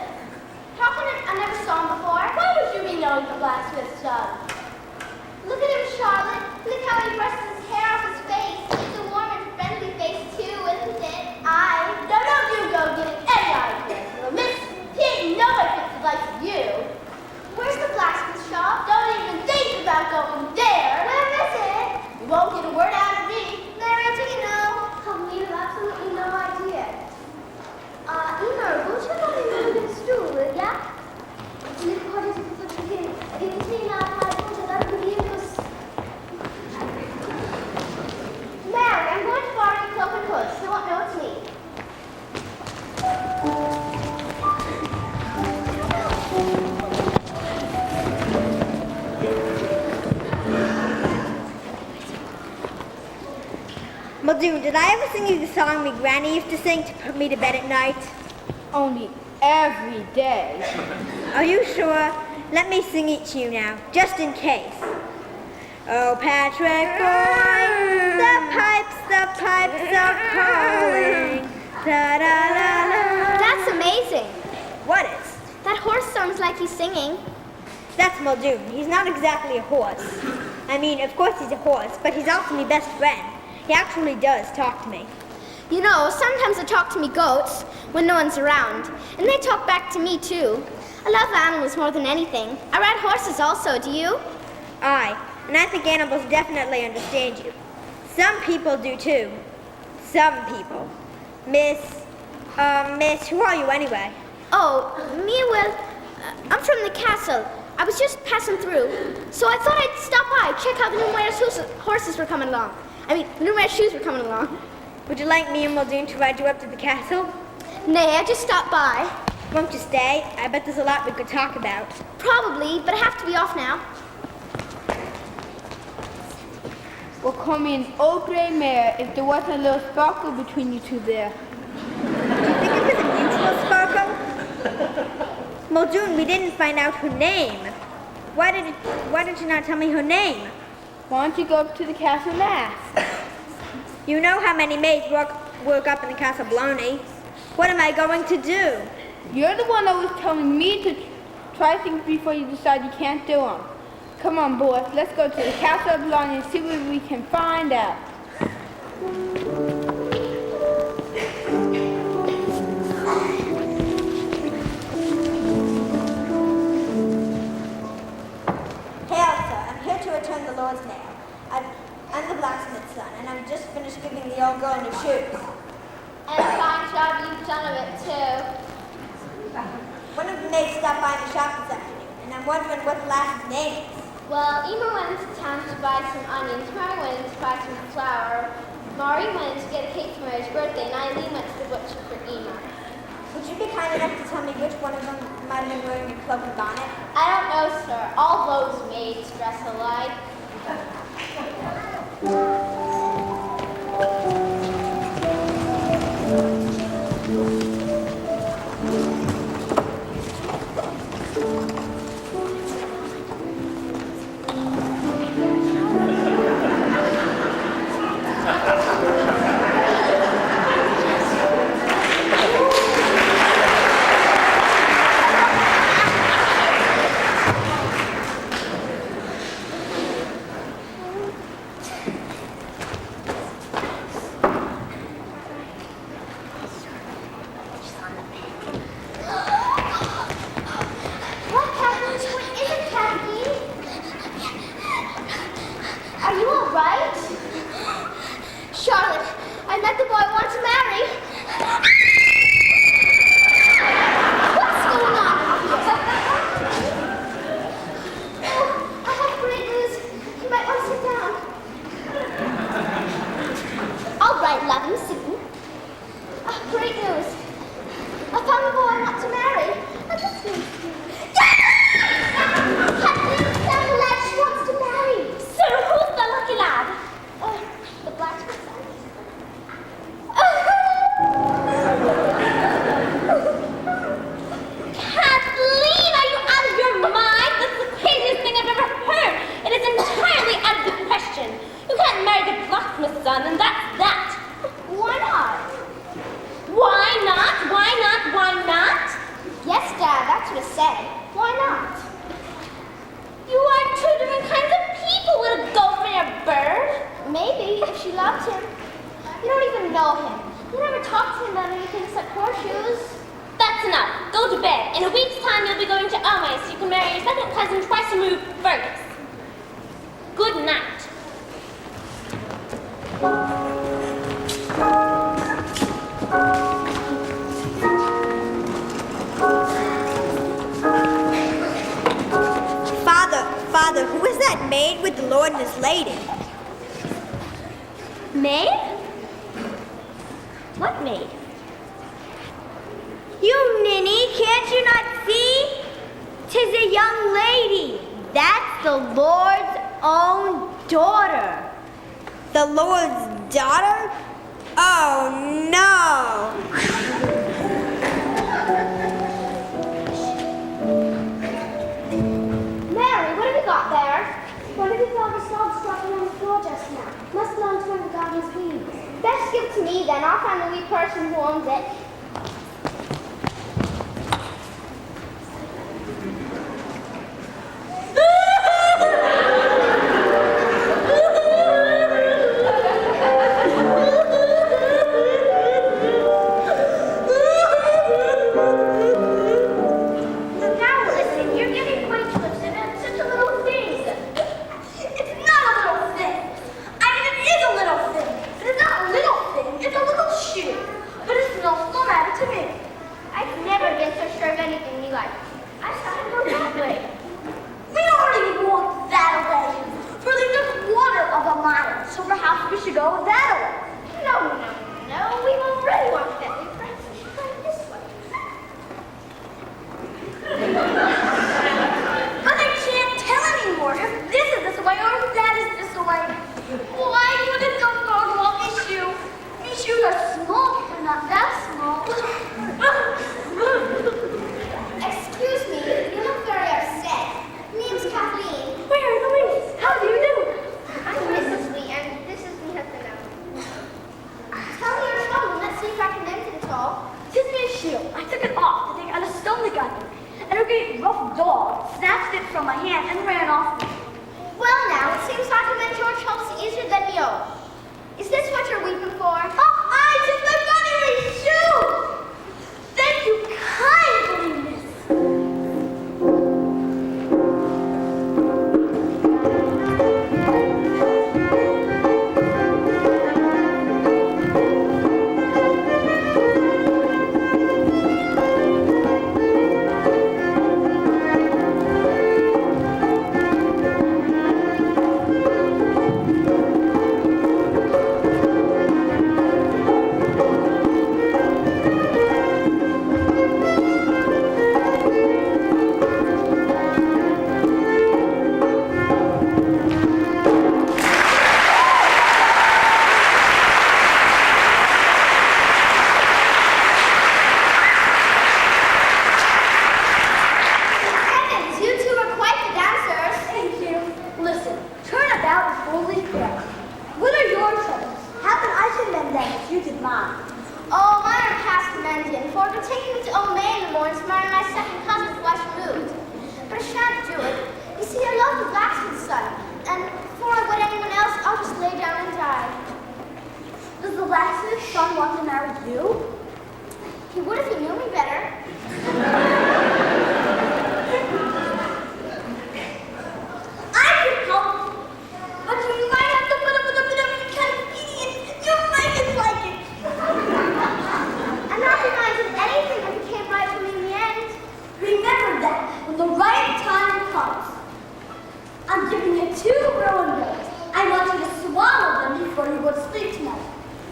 How can I never saw him before? Why would you be knowing the blacksmith's son? Look at him, Charlotte. Look how he brushes his hair off his face. It's a warm and friendly face, too, isn't it? I don't know if you go getting any ideas. Well, Miss Pig, nobody fits the likes of you. Where's the blacksmith shop? Don't even think about going there. Where is it? You won't get a word out of me. Mary, do you know? We have absolutely no idea. Emer, won't you let me move the stool, will ya? Mary, I'm going to borrow your cloak and hood. So what know it's me. Muldoon, did I ever sing you the song me granny used to sing to put me to bed at night? Only every day. Are you sure? Let me sing it to you now, just in case. Oh, Patrick boy, the pipes are calling. Da-da-da-da. That's amazing. What is? That horse sounds like he's singing. That's Muldoon. He's not exactly a horse. I mean, of course he's a horse, but he's also my best friend. He actually does talk to me. You know, sometimes I talk to me goats when no one's around, and they talk back to me too. I love animals more than anything. I ride horses also, do you? Aye, and I think animals definitely understand you. Some people do too. Some people. Miss, who are you anyway? Oh, me, well, I'm from the castle. I was just passing through, so I thought I'd stop by, check how the new mayor's horses were coming along. The new mayor's shoes were coming along. Would you like me and Muldoon to ride you up to the castle? Nay, I just stopped by. Won't you stay? I bet there's a lot we could talk about. Probably, but I have to be off now. Well, call me an old gray mare if there wasn't a little sparkle between you two there. Do you think it was a mutual sparkle? Muldoon, we didn't find out her name. Why did you not tell me her name? Why don't you go up to the castle and ask? You know how many maids work up in the castle Blarney. What am I going to do? You're the one always telling me to try things before you decide you can't do them. Come on, boys, let's go to the castle of Blarney and see what we can find out. Hail, sir. I'm here to return the Lord's mail. I'm the blacksmith's son, and I've just finished giving the old girl new shoes. And a fine job you've done of it, too. One of the maids stopped by the shop this afternoon, and I'm wondering what the lass's name is. Well, Emer went into town to buy some onions, Mary went in to buy some flour, Maury went in to get a cake for Mary's birthday, and Eileen went to the butcher for Emer. Would you be kind enough to tell me which one of them might have been wearing a cloak and bonnet? I don't know, sir. All those maids dress alike. In a week's time, you'll be going to Oma, so you can marry your second cousin twice removed, Fergus. Good night. Father, who is that maid with the Lord and his lady? Maid? What maid? You ninny, can't you not see? 'Tis a young lady. That's the Lord's own daughter. The Lord's daughter? Oh, no. Mary, what have you got there? One of the father's dogs dropped on the floor just now. Must belong to one of the garden's weeds. Best give it to me then. I'll find the wee person who owns it.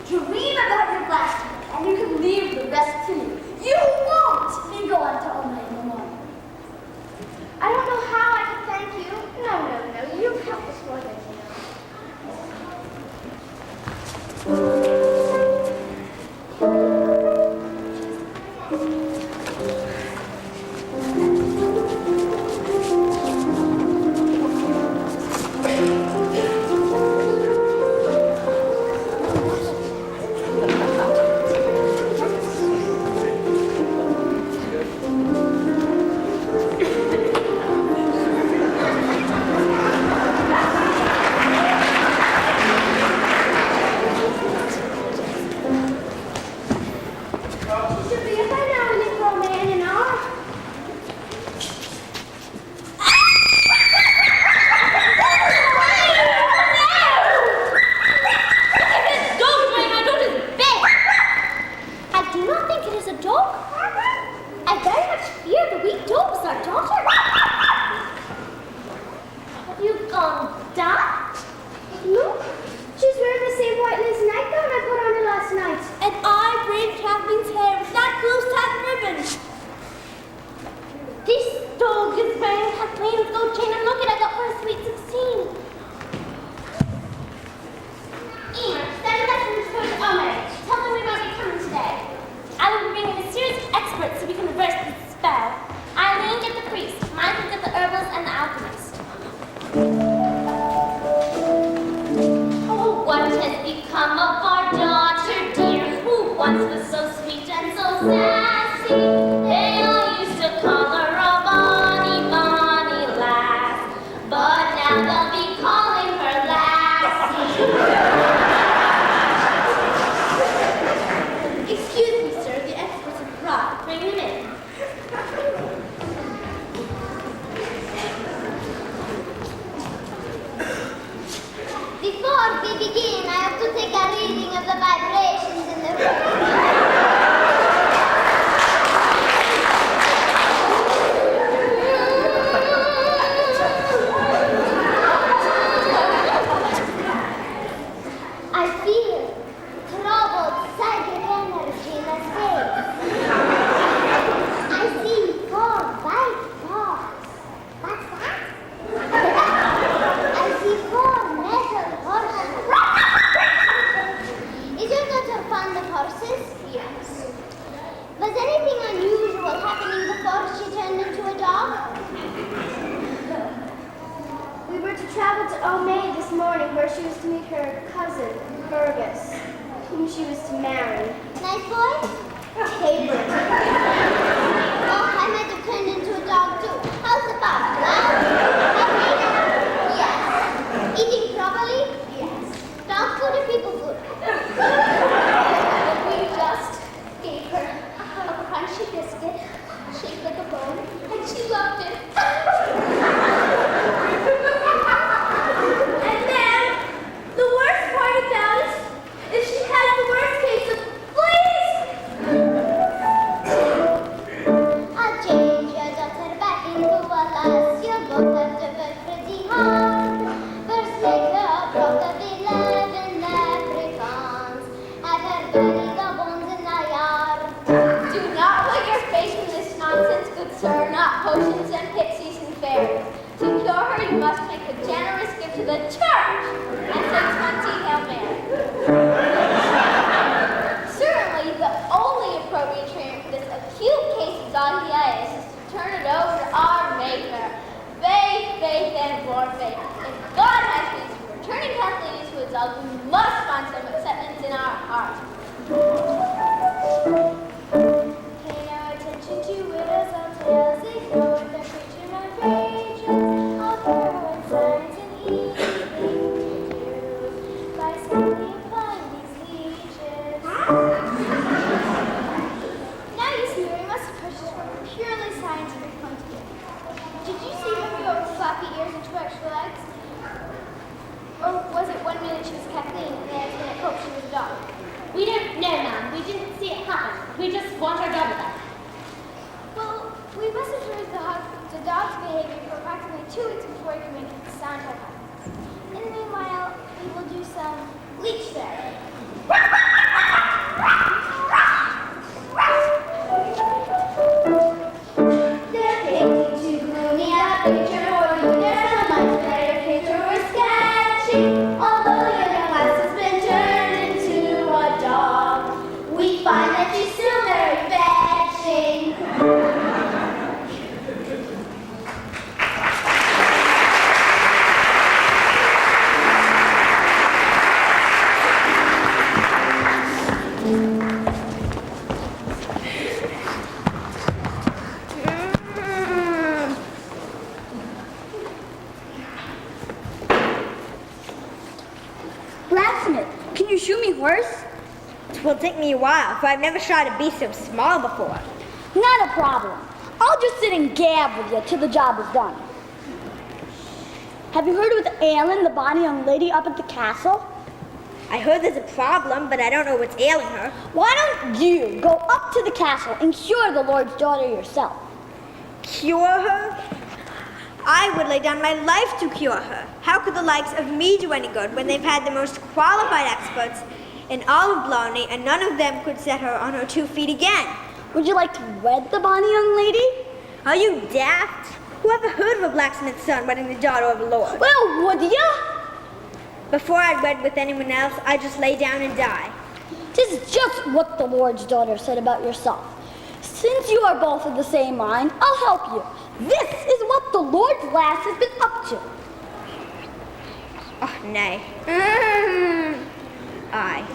Dream about your Blacksmith, and you can leave the rest to me. You won't! You go on top. from of our daughter dear, who once was so sweet and so sassy. They all used to call her a bonny, bonny lass, but now they'll be calling her Lassie. Excuse me, sir, the experts have arrived. Bring him in. Before we begin, I have to take a reading of the vibrations in the room. I feel troubled psychic energy in the space. I see 4 white balls. What's that? I see 4 metal horses. Is your daughter fond of horses? Yes. Was anything unusual happening before she turned into a dog? We were to travel to Omay this morning where she was to meet her cousin, Fergus, whom she was to marry. Nice boy? Tabor. Oh, I might have turned into a dog too. How's the pup? Happy? Yes. Eating properly? Yes. Dog food or people food? We just gave her a crunchy biscuit shaped like a bone, and she loved it. And then, the worst part about it is she has the worst case of fleas. I'll change your daughter back into a lass. You'll both have to work pretty hard. First make her a flock of 11 leprechauns. Have her bury the bones in the yard. Do not put your faith in this nonsense, good sir, not potions and pixies and fairies. To cure her, you must make a generous gift to the church and say 20 Hail Mary. Certainly, the only appropriate treatment for this acute case of doggitis is to turn it over to our Maker. Faith, faith, and more faith. If God has means for returning Kathleen to a dog, we must find some acceptance in our hearts. Pay no attention to widows or tales. Ignore the preacher and patrons of heroin signs and easy things to do by simply applying these leeches. Now you see where we must approach this from a purely scientific point of view. Did you see her go with floppy ears and 2 extra legs? Or was it 1 minute she was Kathleen and the next minute Hope she was a dog? We don't know, ma'am. We didn't see it happen. We just want our daughter back. Well, we must observe the dog's behavior for approximately 2 weeks before we can make a sound hypothesis. In the meanwhile, we will do some leech therapy. They're painting too gloomy a picture for you. There's a much better picture we're sketching. Although the other class has been turned into a dog, we find that she's still very fetching. Blacksmith, can you shoot me horse? It will take me a while, for I've never shot a beast so small before. Not a problem. I'll just sit and gab with you till the job is done. Have you heard what's ailing the bonny young lady up at the castle? I heard there's a problem, but I don't know what's ailing her. Why don't you go up to the castle and cure the Lord's daughter yourself? Cure her? I would lay down my life to cure her. How could the likes of me do any good when they've had the most qualified experts in all of Blarney, and none of them could set her on her 2 feet again? Would you like to wed the bonny young lady? Are you daft? Who ever heard of a blacksmith's son wedding the daughter of a lord? Well, would ya? Before I'd wed with anyone else, I'd just lay down and die. 'Tis just what the Lord's daughter said about yourself. Since you are both of the same mind, I'll help you. This is what the Lord's lass has been up to. Oh, nay. Aye.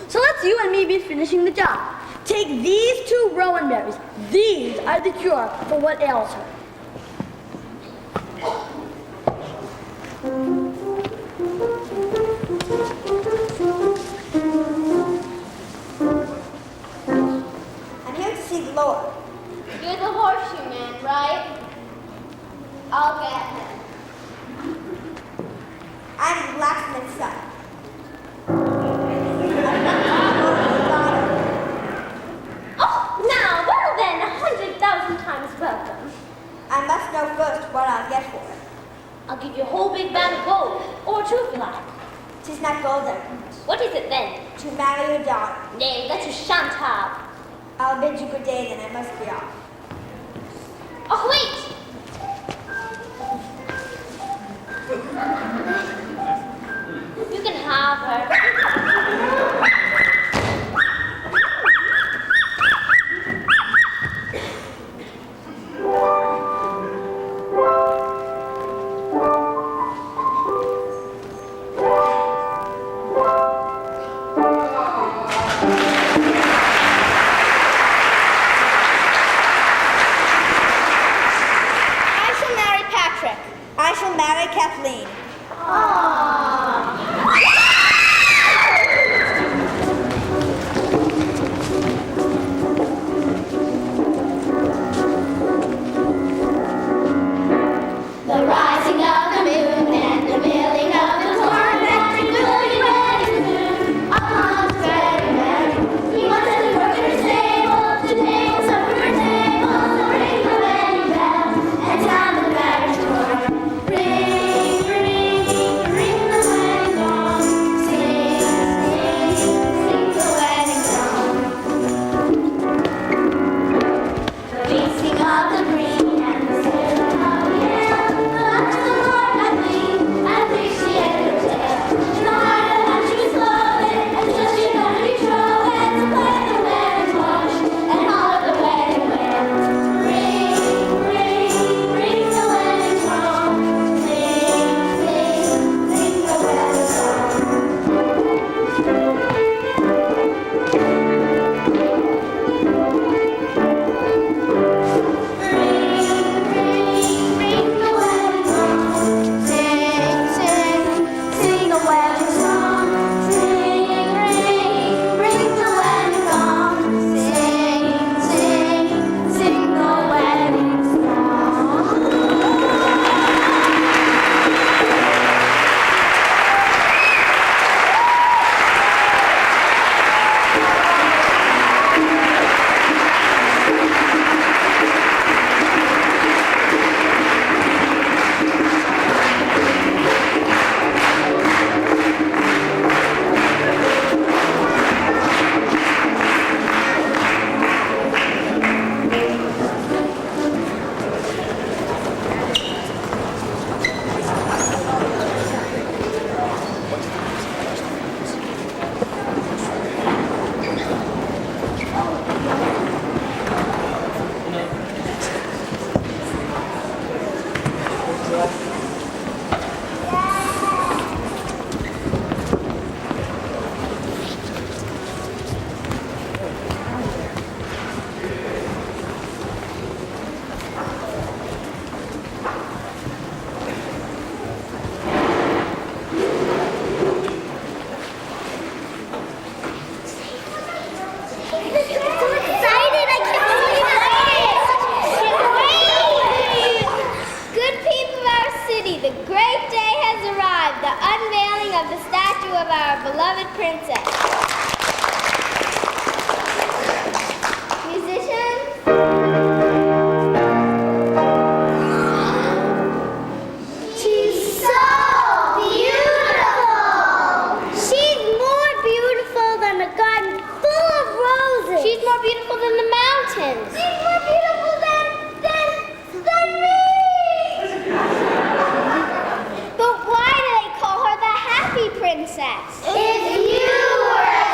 So let's you and me be finishing the job. Take these 2 rowan berries. These are the cure for what ails her. I'm here to see the Lord. You're the horseshoe man, right? I'll get him. I'm the blacksmith's son. Oh, now, well then, 100,000 times welcome. I must know first what I'll get for it. I'll give you a whole big bag of gold, or 2 if you like. 'Tis not golden. What is it then? To marry your daughter. Nay, that you shan't have. I'll bid you good day, then I must be off. Oh, wait! You can have her. I shall marry Patrick. I shall marry Kathleen. The rising of the moon and the milling of the corn that the good wedding moon upon the very merry. He wants to work in her stable to take us up her table to ring the wedding bell and sound the marriage horn. Ring, ring, ring the wedding gong. Sing, sing, sing the wedding song. The feasting of the green and the sailing of the hill. The luck of the Lord I glean, I appreciate her tale. In the heart of that she was loaded, until she got betrothed to play the wedding march and holler the wedding wail. Ring, ring, ring the wedding song. Sing, sing, sing the wedding song. Ring the wedding song. Sing, sing, sing the wedding song. Sing, ring the wedding song. Sing, sing, sing the wedding song. Good people of our city, the great day has arrived, the unveiling of the statue of our beloved princess. Musicians? She's so beautiful! She's more beautiful than a garden full of roses. She's more beautiful than the mountains. She's more beautiful than me! But why do they call her the happy princess? If you were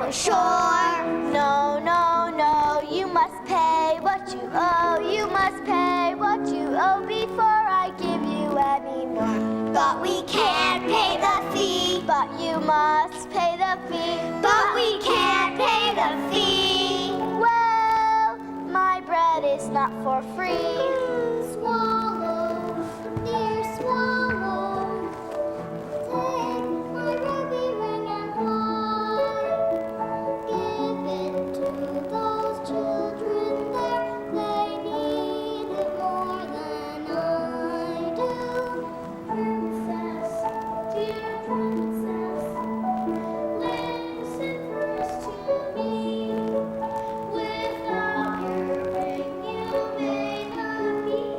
for sure. No, no, no, you must pay what you owe. You must pay what you owe before I give you any more. But we can't pay the fee. But you must pay the fee. But we can't pay the fee. Well, my bread is not for free. Swallow, dear swallow, take my ruby ring and heart. Give it to those children there. They need it more than I do. Princess, dear princess, listen first to me. Without your ring, you may not be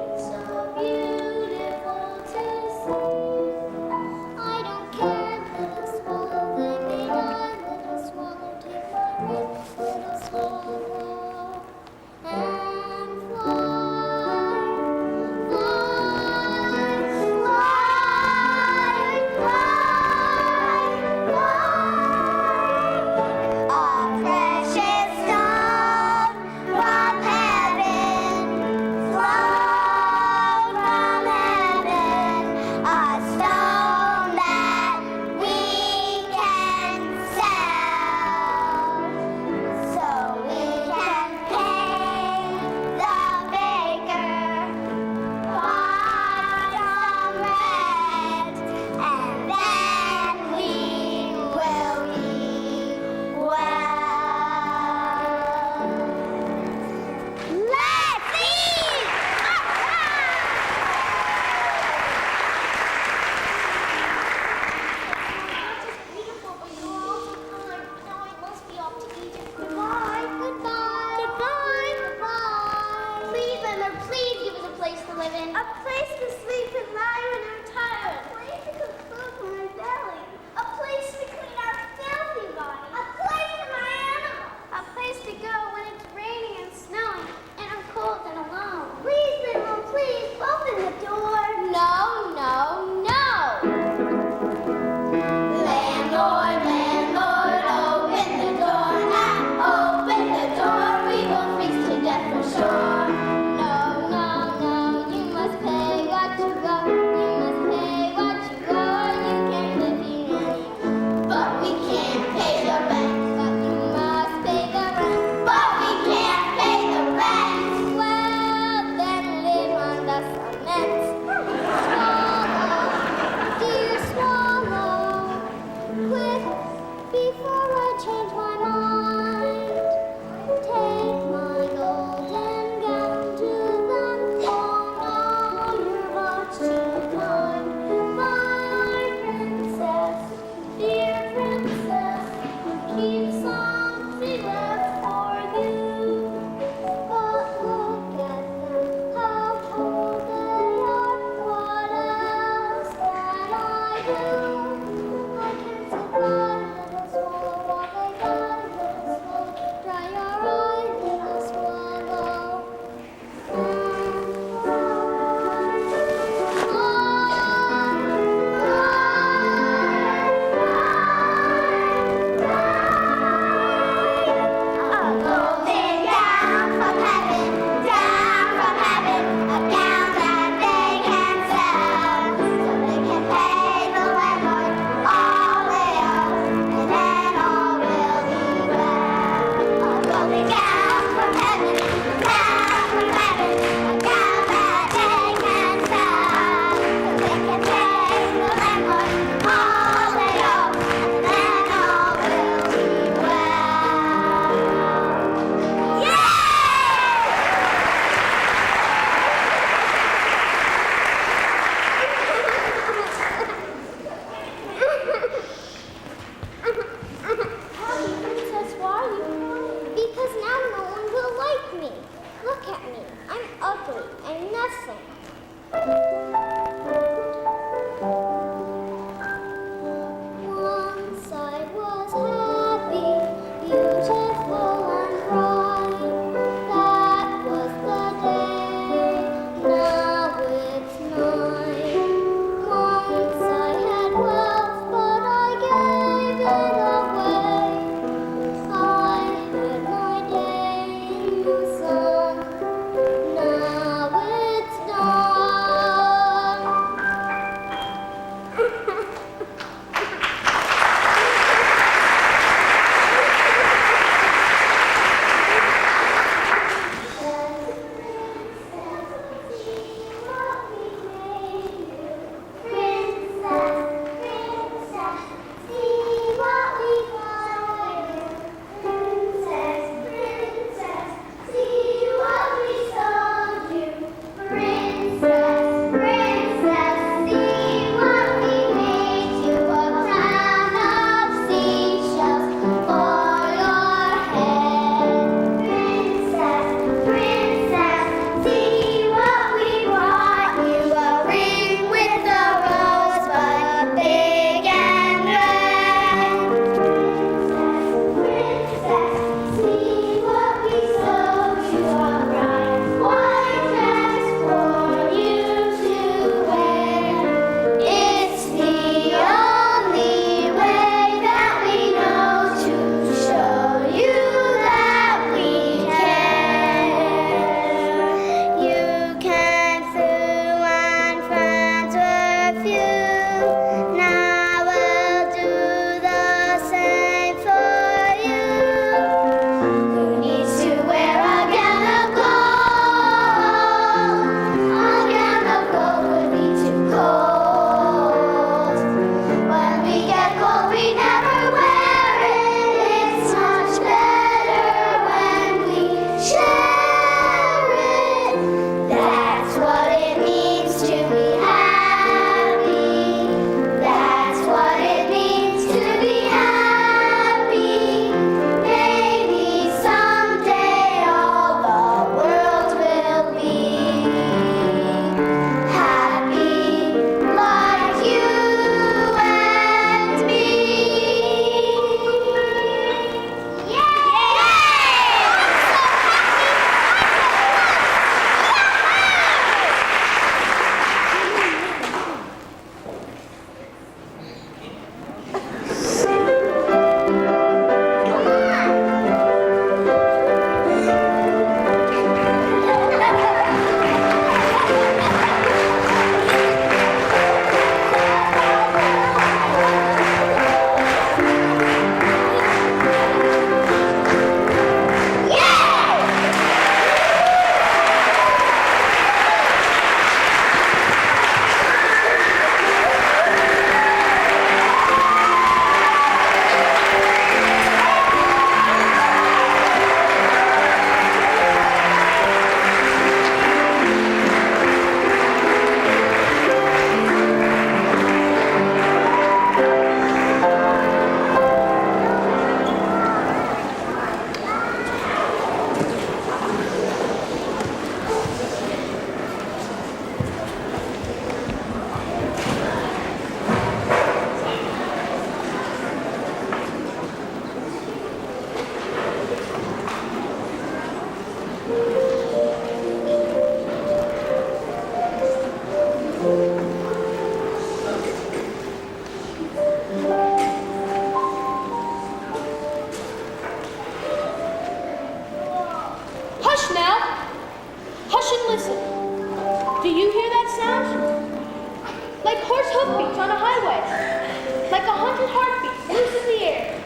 like 100 heartbeats loose in the air.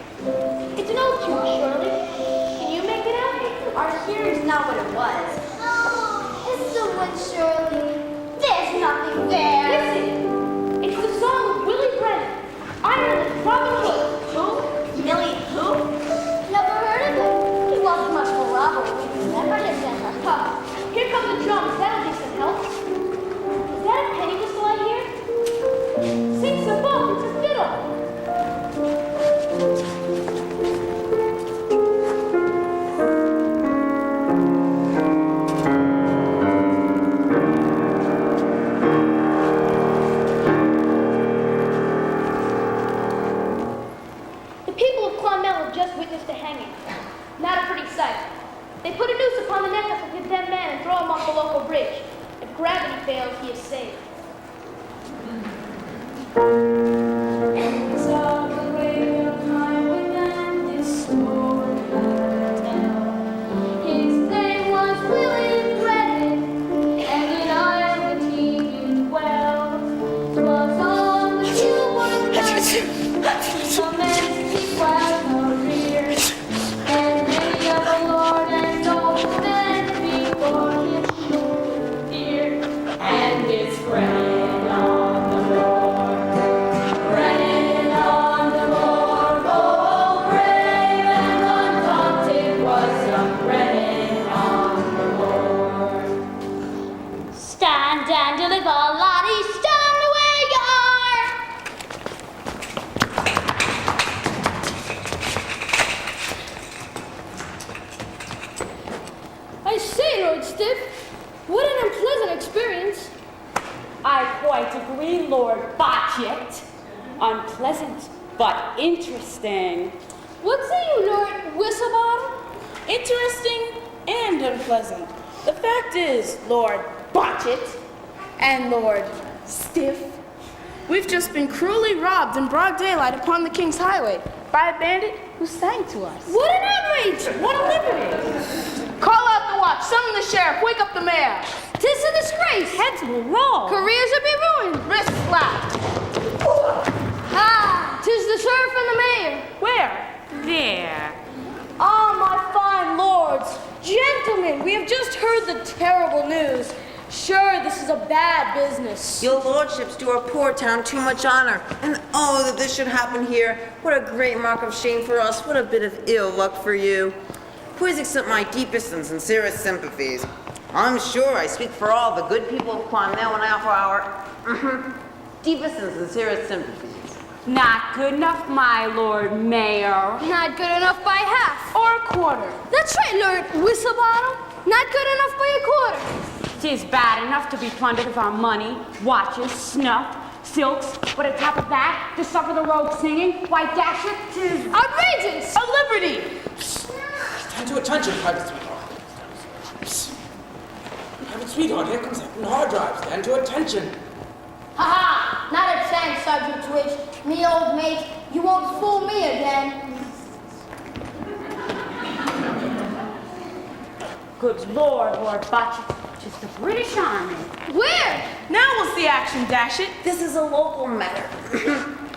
It's an old tune, Shirley. Can you make it out? Our hearing's not what it was. Oh, it's the one, Shirley. There's nothing there. Listen, it's the song of Willie Brennan. Ireland, Robin Hood. Who? Millie who? Never heard of him. He wasn't much of a robber. We never lived in her. Huh. Here come the drums. That'll be some help. Is that a penny whistle I hear? Sing some both. It's a fiddle. The people of Clonmel have just witnessed a hanging. Not a pretty sight. They put a noose upon the neck of a condemned man and throw him off the local bridge. If gravity fails, he is saved. His name was Willie Brennan, and in Ireland he did well. 'Twas on the some men he was career, and many of the Lord and noblemen before his shoulder dear, and it's Brennan on the moor, Brennan on the moor, oh brave and undaunted was young Brennan on the moor. Stand and deliver, laddie, stand where you are. I say, Lord Stiff, what an unpleasant experience. I quite agree, Lord Botchet. Unpleasant, but interesting. What say you, Lord Whistlebottom? Interesting and unpleasant. The fact is, Lord Botchet and Lord Stiff, we've just been cruelly robbed in broad daylight upon the King's Highway by a bandit who sang to us. What an outrage! What a liberty! Call out the watch, summon the sheriff, wake up the mayor. 'Tis a disgrace! Heads will roll. Careers will be ruined! Wrist flat. Ah! 'Tis the sheriff and the mayor! Where? There. Ah, my fine lords, gentlemen, we have just heard the terrible news. Sure, this is a bad business. Your lordships do our poor town too much honor. And oh, that this should happen here. What a great mark of shame for us. What a bit of ill luck for you. Please accept my deepest and sincerest sympathies. I'm sure I speak for all the good people of Clonmel when I offer our deepest and sincerest sympathies. Not good enough, my Lord Mayor. Not good enough by half. Or a quarter. That's right, Lord Whistlebottom. Not good enough by a quarter. 'Tis bad enough to be plundered of our money, watches, snuff, silks, but on top of that, to suffer the rogue singing, why dash it, 'tis outrageous! A liberty! Stand to attention, Private Sweetheart. Private Sweetheart, here comes Captain Hard Drive. Stand to attention. Ha-ha! Not a chance, Sergeant Twitch. Me old mate, you won't fool me again. Good Lord Botchet. 'Tis the British Army. Where? Now we'll see action, dash it. This is a local matter.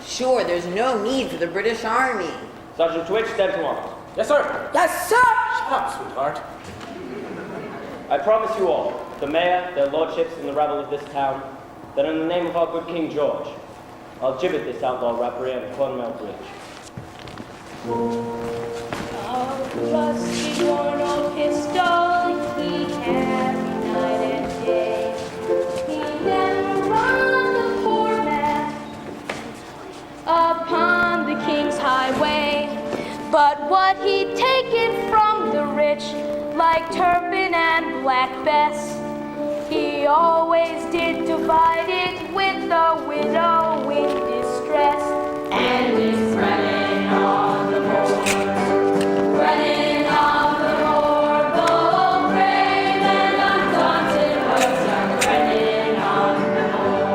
Sure, there's no need for the British Army. Sergeant Twitch, stand to arms. Yes, sir. Yes, sir! Shut up, sweetheart. I promise you all, the mayor, their lordships, and the rabble of this town, that in the name of our good King George, I'll gibbet this outlaw rapper at Clonmel Bridge. A rusty worn old pistol he carried night and day. He never robbed a poor man upon the King's Highway, but what he'd taken from the rich, like Turpin and Black Bess, he always did divide it with the widow in distress. And it's Brennan on the moor, Brennan on the moor, bold, brave, and undaunted was young Brennan on the moor.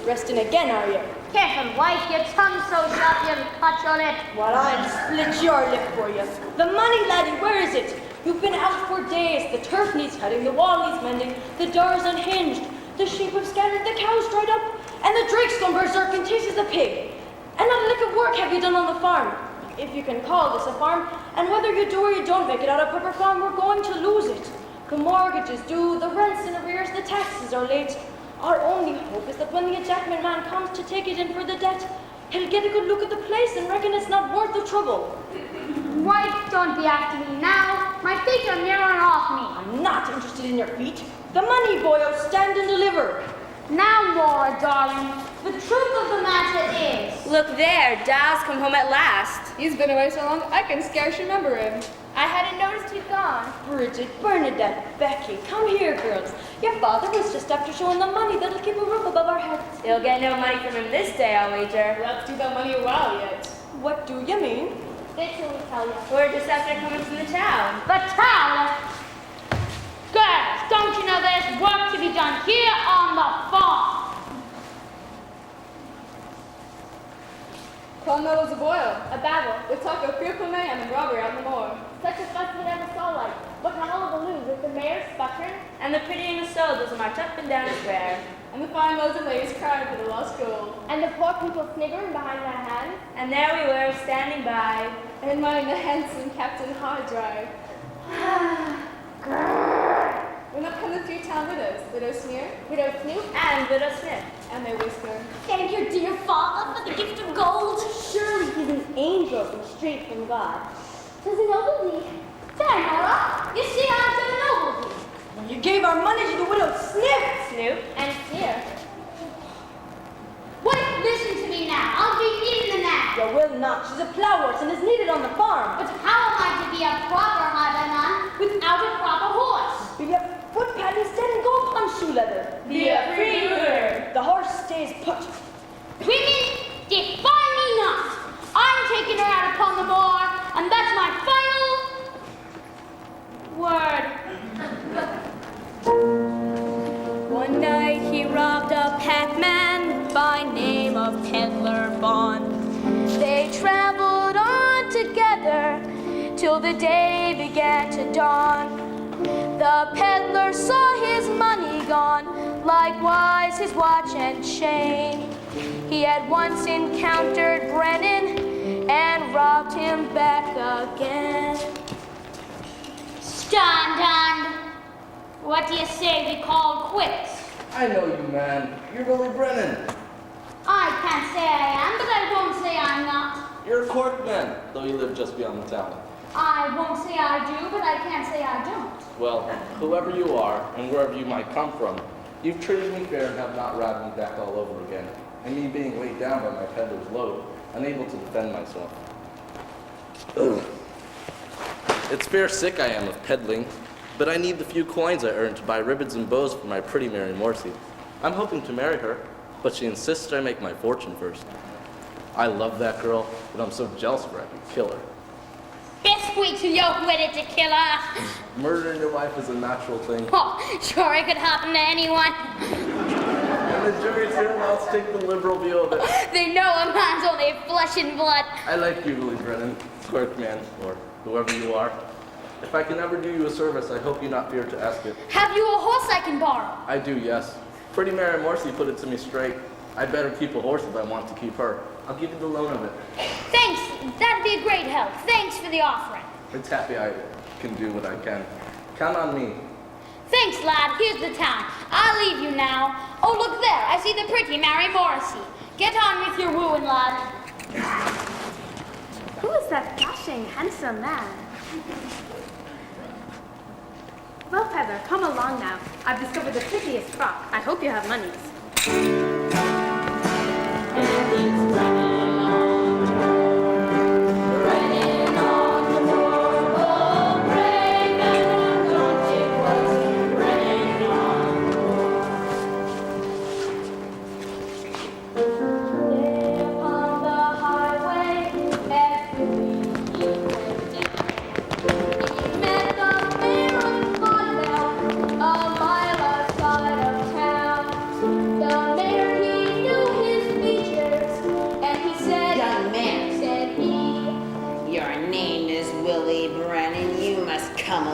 Resting again, are you? Careful, wife, your tongue's so sharp you'll cut your lip. Well, I'll split your lip for you. The money, laddie, where is it? You've been out for for days. The turf needs cutting, the wall needs mending, the doors unhinged, the sheep have scattered, the cows dried up, and the drake's gone berserk and chases the pig. And not a lick of work have you done on the farm, if you can call this a farm, and whether you do or you don't make it out of proper farm, we're going to lose it. The mortgage is due, the rent's in arrears, the taxes are late. Our only hope is that when the ejectment man comes to take it in for the debt, he'll get a good look at the place and reckon it's not worth the trouble. Wife, don't be after me now. My feet are nearing off me. I'm not interested in your feet. The money, boyo, stand and deliver. Now, Moor, darling, the truth of the matter is... Look there, Dad's come home at last. He's been away so long, I can scarce remember him. I hadn't noticed he'd gone. Bridget, Bernadette, Becky, come here, girls. Your father was just after showing the money that'll keep a roof above our heads. You'll get no money from him this day, I'll wager. We'll have to do that money a while yet. What do you mean? They will tell you. We're just after coming from the town. The town? Girls, don't you know there's work to be done here on the farm? Clonmel was a boil. A battle. We talk of fearful mayhem and robbery out in the moor. Such a fuss we never saw like. Look on all the loos with the mayor sputtering. And the pitying soldiers will march up and down a square. And the fine mothers and ladies cried for the lost gold. And the poor people sniggering behind their hands. And there we were, standing by. And admiring the handsome Captain Hard Drive. When up come the three town widows, Widow Sneer, Widow Snoop, and Widow Smith. And they whisper, Thank your dear father for the gift of gold. surely he's an angel from straight from God. Does he noble thee? There, Nora, you see I'm to the noble thee. When you gave our money to the widow Sniff, Snoop, and Sneer. Wait, listen to me now. I'll be eating the gnat. you will not. She's a plow horse and is needed on the farm. But how am I to be a proper highwayman without a proper horse? Be a footpad instead and go upon shoe leather. Be a free mover. The horse stays put. Women, defy me not. I'm taking her out upon the moor, and that's my final word. One night he robbed a packman by name of Peddler Bond. They traveled on together till the day began to dawn. The peddler saw his money gone, likewise his watch and chain. He had once encountered Brennan and robbed him back again. Stand. What do you say we call quits? I know you, man. You're Billy Brennan. I can't say I am, but I won't say I'm not. You're a cork man, though you live just beyond the town. I won't say I do, but I can't say I don't. Well, whoever you are, and wherever you might come from, you've treated me fair and have not ridden me back all over again. And me being weighed down by my peddler's load, unable to defend myself. Ugh. It's fair sick I am of peddling, but I need the few coins I earned to buy ribbons and bows for my pretty Mary Morsi. I'm hoping to marry her, but she insists I make my fortune first. I love that girl, but I'm so jealous of her I could kill her. Biscuit to yoke with it to kill her. Murdering your wife is a natural thing. Oh, sure it could happen to anyone. And the jury's here, now let's take the liberal view of it. They know a man's only flesh and blood. I like you, Billy Brennan, clerk man, or whoever you are. If I can ever do you a service, I hope you not fear to ask it. Have you a horse I can borrow? I do, yes. Pretty Mary Morsi put it to me straight. I better keep a horse if I want to keep her. I'll give you the loan of it. Thanks, that'd be a great help. Thanks for the offering. It's happy I can do what I can. Count on me. Thanks, lad. Here's the town. I'll leave you now. Oh, look there. I see the pretty Mary Morrissey. Get on with your wooing, lad. Who is that dashing, handsome man? Well, Feather, come along now. I've discovered the prettiest frock. I hope you have monies. The mayor, he knew his features, and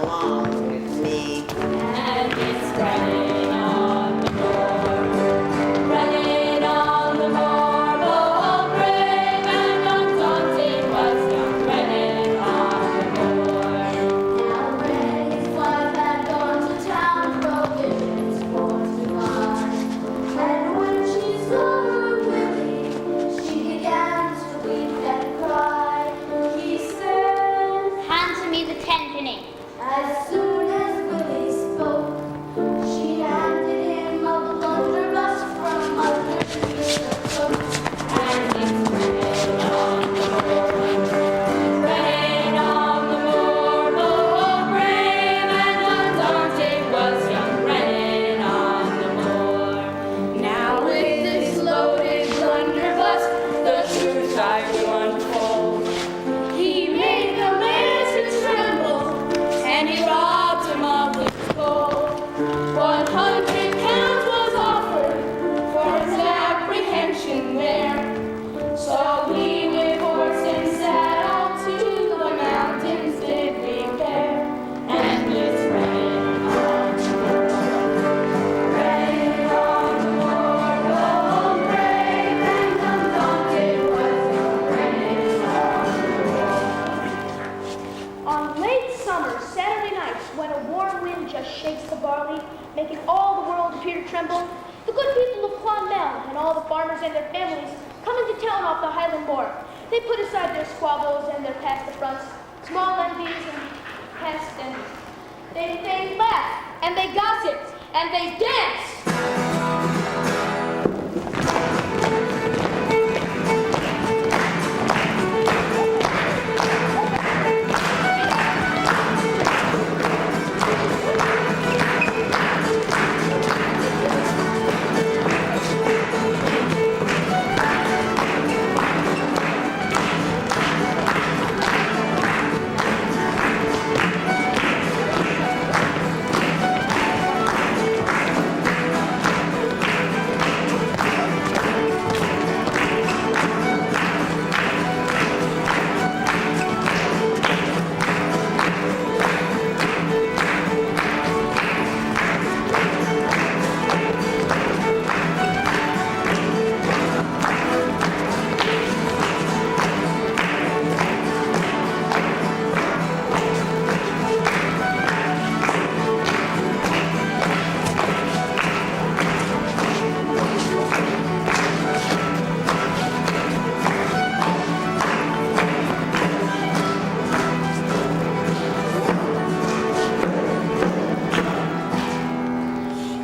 along with me. And it's Brennan on the moor. Brennan on the moor, bold, brave, and undaunted was young Brennan on the moor. Now when his wife had gone to town, provisions for to buy, and when she saw her Willie, she began to weep and cry. He said, Hand to me the tenpenny. as soon as Willie spoke, she handed him a blunderbuss from underneath her coat. And it's Brennan on the moor. Brennan on the moor, bold, brave, and undaunted was young Brennan on the moor. Now with this loaded blunderbuss, the truth I will unfold. He made the man to tremble, and he robbed him of his gold. 100 pounds was offered for his apprehension there. So he with horse and saddle to the mountains did repair. And it's Brennan on the moor. Brennan on the moor, bold, brave, and undaunted was young Brennan on the moor. On late summer Saturday nights, when a warm wind just shakes the barley, making all the world appear to tremble, the good people of Clonmel and all the farmers and their families come into town off the Highland Moor. They put aside their squabbles and their past affronts, small envies and past and they laugh and they gossip and they dance.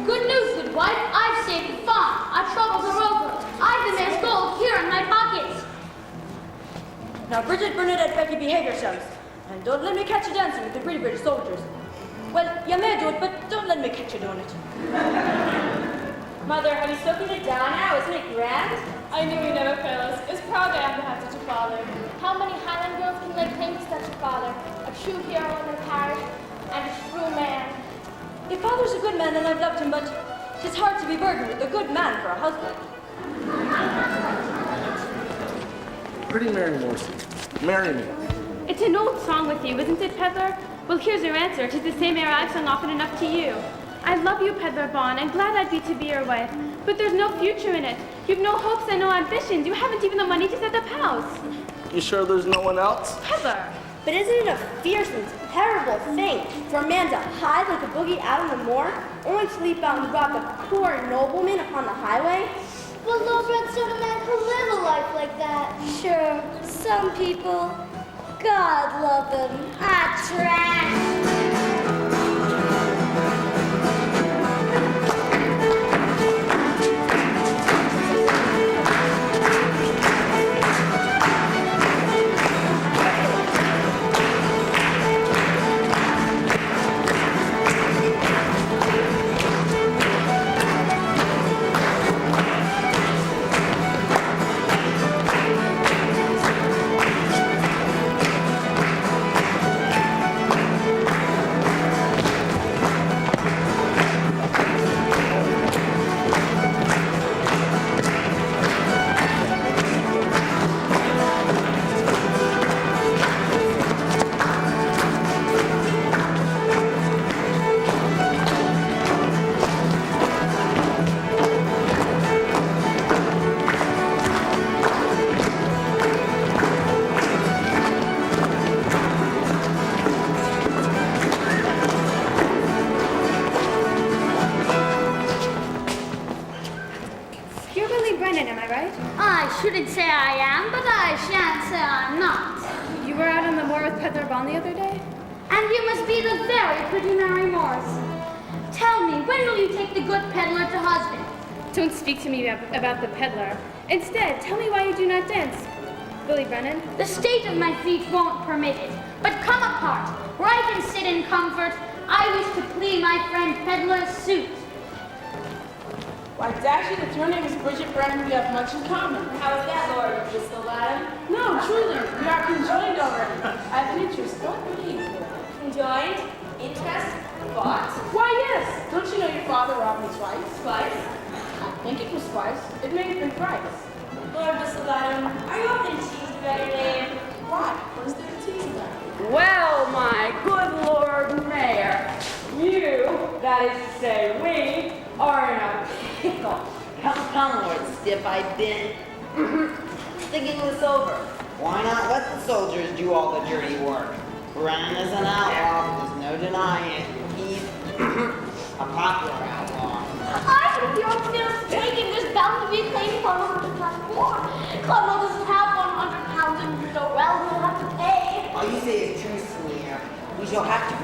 Good news, good wife. I've saved the farm. Our troubles are over. I've the man's gold here in my pockets. Now, Bridget, Bernadette, Becky, behave yourselves. And don't let me catch you dancing with the pretty British soldiers. Well, you may do it, but don't let me catch you doing it. Mother, have you spoken to Don now? Isn't it grand? I knew he'd never fail us. It's proud to have such a father. How many Highland girls can lay claim to such a father? A true hero in their parish and a true man. Your father's a good man, and I've loved him, but it's hard to be burdened with a good man for a husband. Pretty Mary Morrissey, marry me. It's an old song with you, isn't it, Peddler? Well, here's your answer. 'Tis the same air I've sung often enough to you. I love you, Peddler Bon, and glad I'd be to be your wife. But there's no future in it. You've no hopes and no ambitions. You haven't even the money to set up house. You sure there's no one else? Peddler! But isn't it a fierce and terrible thing for a man to hide like a boogie out on the moor, only to leap out and rob a poor nobleman upon the highway? Well, no-bred sort of man can live a life like that. Sure, some people. God love them. Trash. shouldn't say I am, but I shan't say I'm not. You were out on the moor with Peddler Bon the other day? And you must be the very pretty Mary Morrison. Tell me, when will you take the good peddler to husband? Don't speak to me about the peddler. Instead, tell me why you do not dance. Billy Brennan? The state of my feet won't permit it. But come apart, where I can sit in comfort. I wish to plead my friend Peddler's suit. Why, Dashy, if your name is Bridget Brennan, we have much in common. How is that, Lord? Is this still Adam? No, truly, we are conjoined already. I have an interest, don't believe. Conjoined? Interest? What? Why, yes. Don't you know your father robbed me twice? Twice? I think it was twice. It may have been thrice. Lord Adam, are you often teased about your name? Why? What is there to tease about? Well, my good Lord Mayor, you, that is to say we, are in a pickle. Come, Lord Stiff, I've been thinking this over. Why not let the soldiers do all the dirty work? Brennan is an outlaw, there's no denying it. He's a popular outlaw. I think your feels taking this bound to be claimed for 100 pounds more. Cardinal doesn't have 100 pounds and you know well we'll have to pay. All you say is true, Selena. We shall have to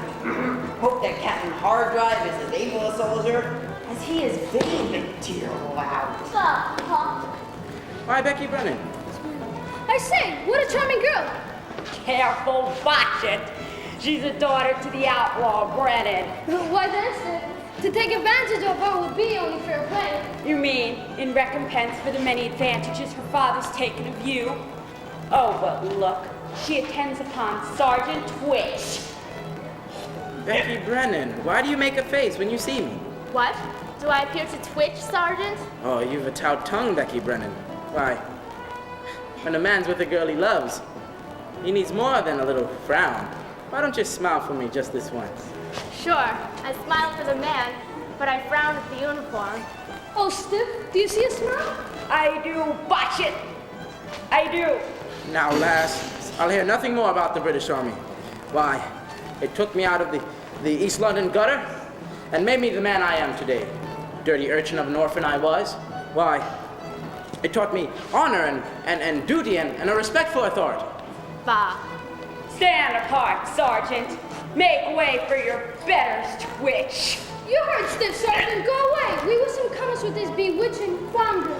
hope that Captain Hardrive is as able a soldier as he is vain, the dear lout. Why, Becky Brennan? I say, what a charming girl. Careful, watch it. She's a daughter to the outlaw Brennan. Why then, to take advantage of her would be only fair play. You mean in recompense for the many advantages her father's taken of you? Oh, but look, she attends upon Sergeant Twitch. Becky Brennan, why do you make a face when you see me? What? Do I appear to twitch, Sergeant? Oh, you've a taut tongue, Becky Brennan. Why, when a man's with a girl he loves, he needs more than a little frown. Why don't you smile for me just this once? Sure, I smile for the man, but I frown at the uniform. Oh, Stiff, do you see a smile? I do, watch it. I do. Now, lass, I'll hear nothing more about the British Army. Why, it took me out of the East London gutter and made me the man I am today. Dirty urchin of an orphan I was. Why, it taught me honor and duty and a respect for authority. Bah. Stand apart, Sergeant. Make way for your betters, Twitch. You heard Stiff, Sergeant. Go away. We will soon come us with this bewitching founder.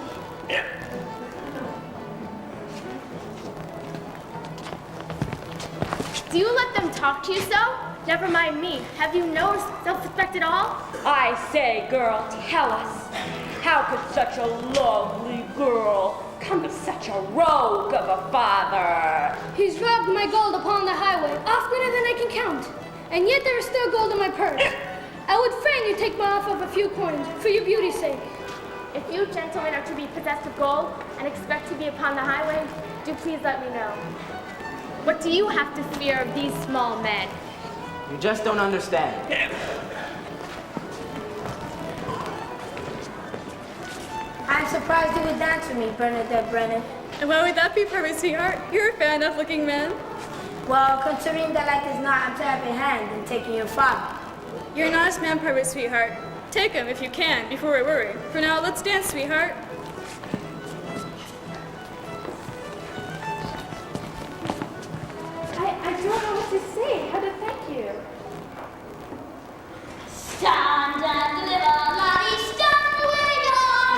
Do you let them talk to you so? Never mind me. Have you no self-respect at all? I say, girl, tell us. How could such a lovely girl come to such a rogue of a father? He's robbed my gold upon the highway, oftener than I can count. And yet there is still gold in my purse. I would fain you take my offer of a few coins, for your beauty's sake. If you gentlemen are to be possessed of gold and expect to be upon the highway, do please let me know. What do you have to fear of these small men? You just don't understand. I'm surprised you would dance with me, Bernadette Brennan. And why would that be, perfect sweetheart? You're a fair enough looking man. Well, considering that life is not, I'm to have a hand in taking your father. You're an honest man, perfect sweetheart. Take him if you can, before we worry. For now, let's dance, sweetheart. I don't know what to say, how to thank you. Stand and deliver, laddie, stand where you are.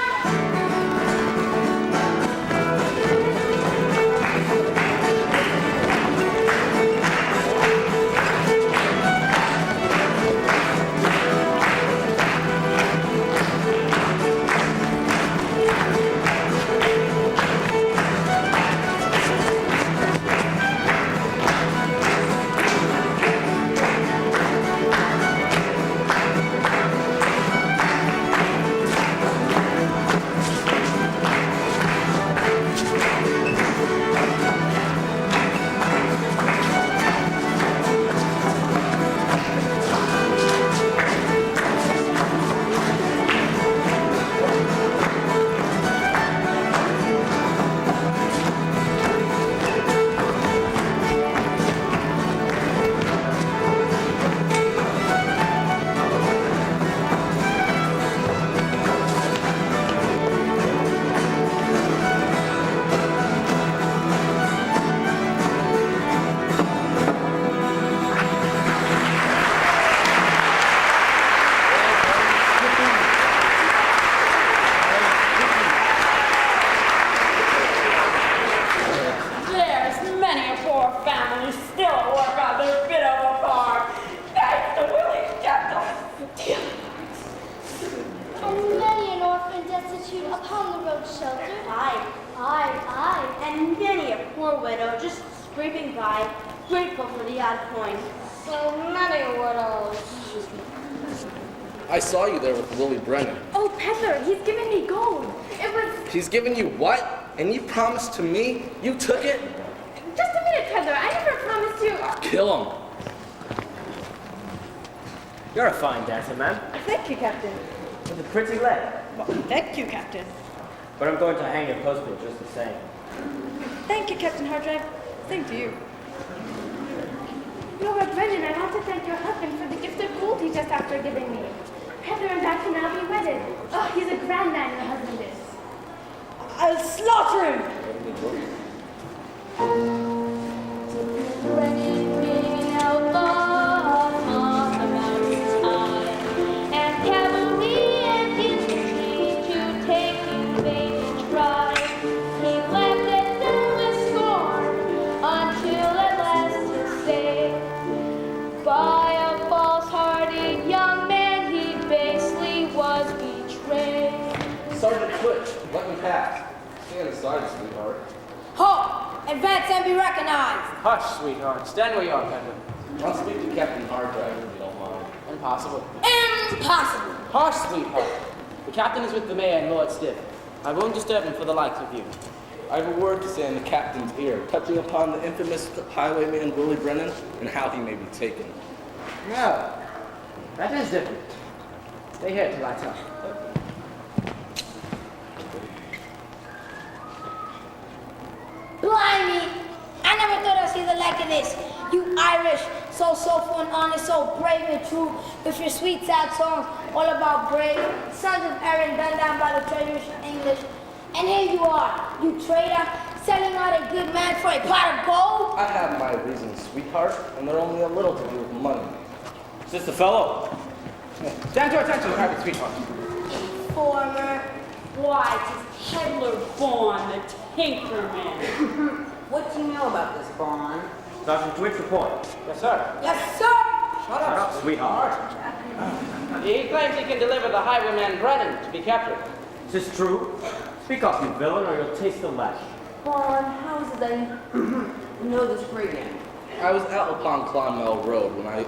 scraping by, grateful for the odd coin. So many widows. I saw you there with Willie Brennan. Oh, peddler, he's giving me gold. It was... He's given you what? And you promised to me? You took it? Just a minute, peddler. I never promised you... Kill him. You're a fine dancer, ma'am. Thank you, Captain. With a pretty leg. Well, thank you, Captain. But I'm going to hang your postman just the same. Thank you, Captain Hardrive. Same to you. Lord Brennan, I want to thank your husband for the gift of gold he just after giving me. Peddler and I can now be wedded. Oh, he's a grand man, your husband is. I'll slaughter him! Brennan ringing out loud on the mountains high, and cavalry and infantry to take invading try. He laughed at them with scorn until at last his say, by a false-hearted young man he basely was betrayed. Sergeant Twitch, let me pass. Stand aside, sweetheart. Halt! Advance and be recognized! Hush, sweetheart. Stand where you are, Peddler. I'll speak to Captain Hardrive if you don't mind. Impossible. Impossible! Hush, sweetheart. The captain is with the mayor and Lord Stiff. I won't disturb him for the likes of you. I have a word to say in the captain's ear, touching upon the infamous highwayman Willie Brennan and how he may be taken. No. That is different. Stay here till I tell. Blimey! I never thought I'd see the like of this. You Irish, so soulful and honest, so brave and true, with your sweet sad songs all about brave, sons of Erin done down by the traitorous English. And here you are, you traitor, selling out a good man for a pot of gold? I have my reasons, sweetheart, and they're only a little to do with money. Is this the fellow? Stand to attention, private sweetheart. Former. Why, 'tis Peddler Vaughn, the tinker man. What do you know about this, Vaughn? Sergeant Twitch, report. Yes, sir. Yes, sir! Shut Shut up, sweetheart. He claims he can deliver the highwayman Brennan to be captured. Is this true? Speak up, you villain, or you'll taste the lash. Vaughn, how is it that you know this brigand? I was out upon Clonmel Road when I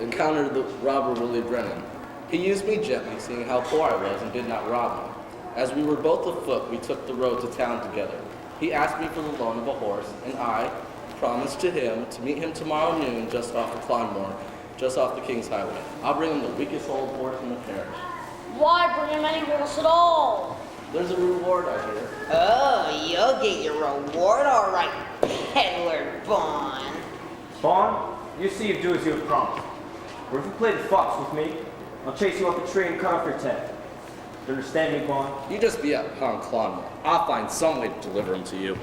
encountered the robber Willie Brennan. He used me gently, seeing how poor I was, and did not rob me. As we were both afoot, we took the road to town together. He asked me for the loan of a horse, and I promised to him to meet him tomorrow noon just off of Clonmore, just off the King's Highway. I'll bring him the weakest old horse in the parish. Why bring him any horse at all? There's a reward, I hear. Oh, you'll get your reward all right, Peddler Vaughn. Vaughn, you see you do as you have promised. Or if you play the fox with me, I'll chase you up a tree and cut off your tail. You understand me, Vaughn? You just be out upon Clonmore. I'll find some way to deliver him to you.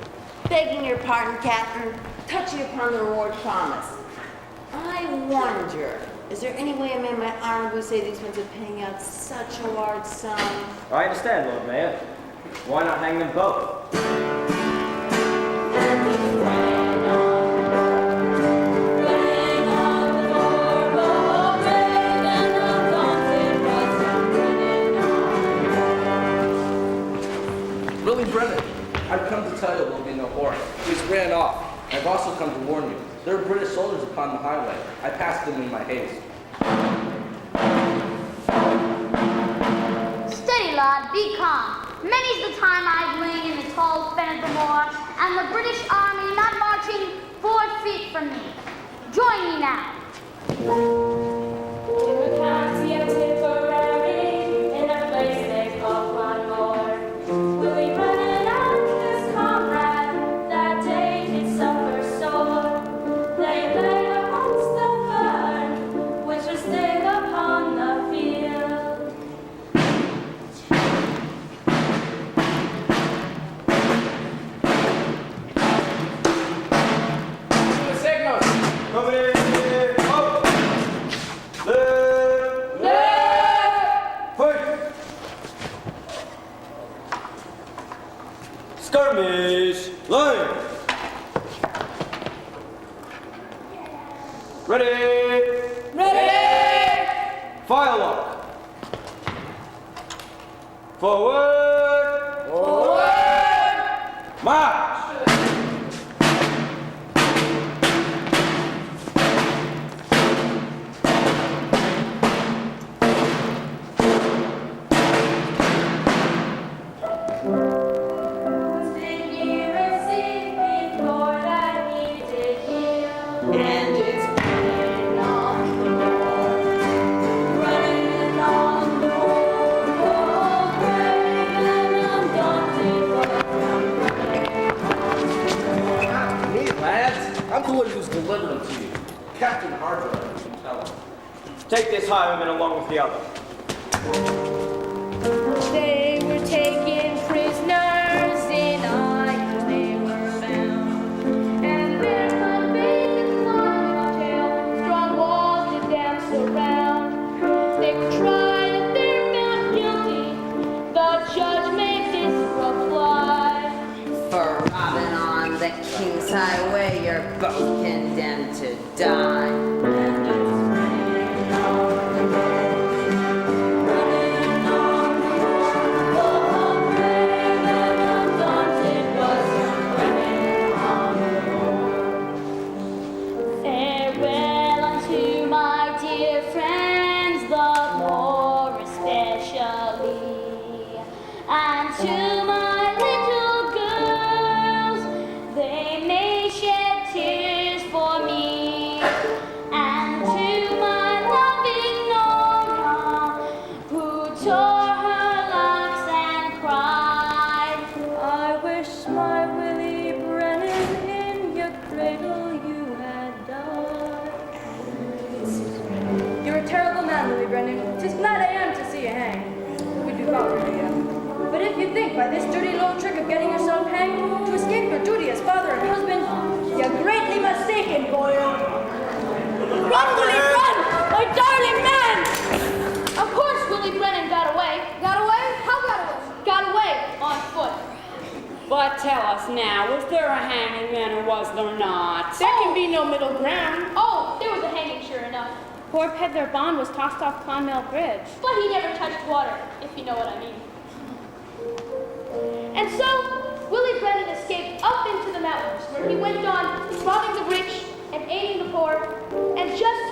Begging your pardon, Captain, touching upon the reward promised. I wonder, is there any way a man might honorably say the expense of paying out such a large sum? I understand, Lord Mayor. Why not hang them both? Willie Brennan, I've come to tell you there'll be no horse. He's ran off. I've also come to warn you. There are British soldiers upon the highway. I passed them in my haste. Steady, lad, be calm. Many's the time I've lain in the tall fen of the Moor, and the British army not marching 4 feet from me. Join me now. In a place they call Moor. Willie Brennan and his comrade that day did suffer sore. They lay amongst the fern, which was thick upon the field. The signals. Coming in! Up! Left! Fight! Skirmish! Line! Ready! Ready! Fire lock! Forward! Forward! March! Take this highwayman along with the other. They were taken prisoners in Iowa, they were bound, and their conveyed to Clonmel jail, strong walls did them surround. They were tried and they're found guilty, the judge made this reply. For robbing on the King's Highway, you're both condemned to die. Farewell unto my dear friends, the Moor especially, and to my little girls, they may shed tears for me, and to my loving Nora, who tore her locks and cried, I wish my Willie Brennan in your cradle you had died. You're a terrible man, Willie Brennan. 'Tis glad I am to see you hang. We do not really But if you think by this dirty little trick of getting yourself hanged to escape your duty as father and husband, you're greatly mistaken, boy. Run, Willie, run! My darling man! Of course Willie Brennan got away. Got away? How got away? Got away on foot. But tell us now, was there a hanging then or was there not? There can be no middle ground. Oh, there was a hanging, sure enough. Poor Peddler Bond was tossed off Clonmel Bridge. But he never touched water, if you know what I mean. And so, Willie Brennan escaped up into the mountains, where he went on robbing the rich and aiding the poor, and just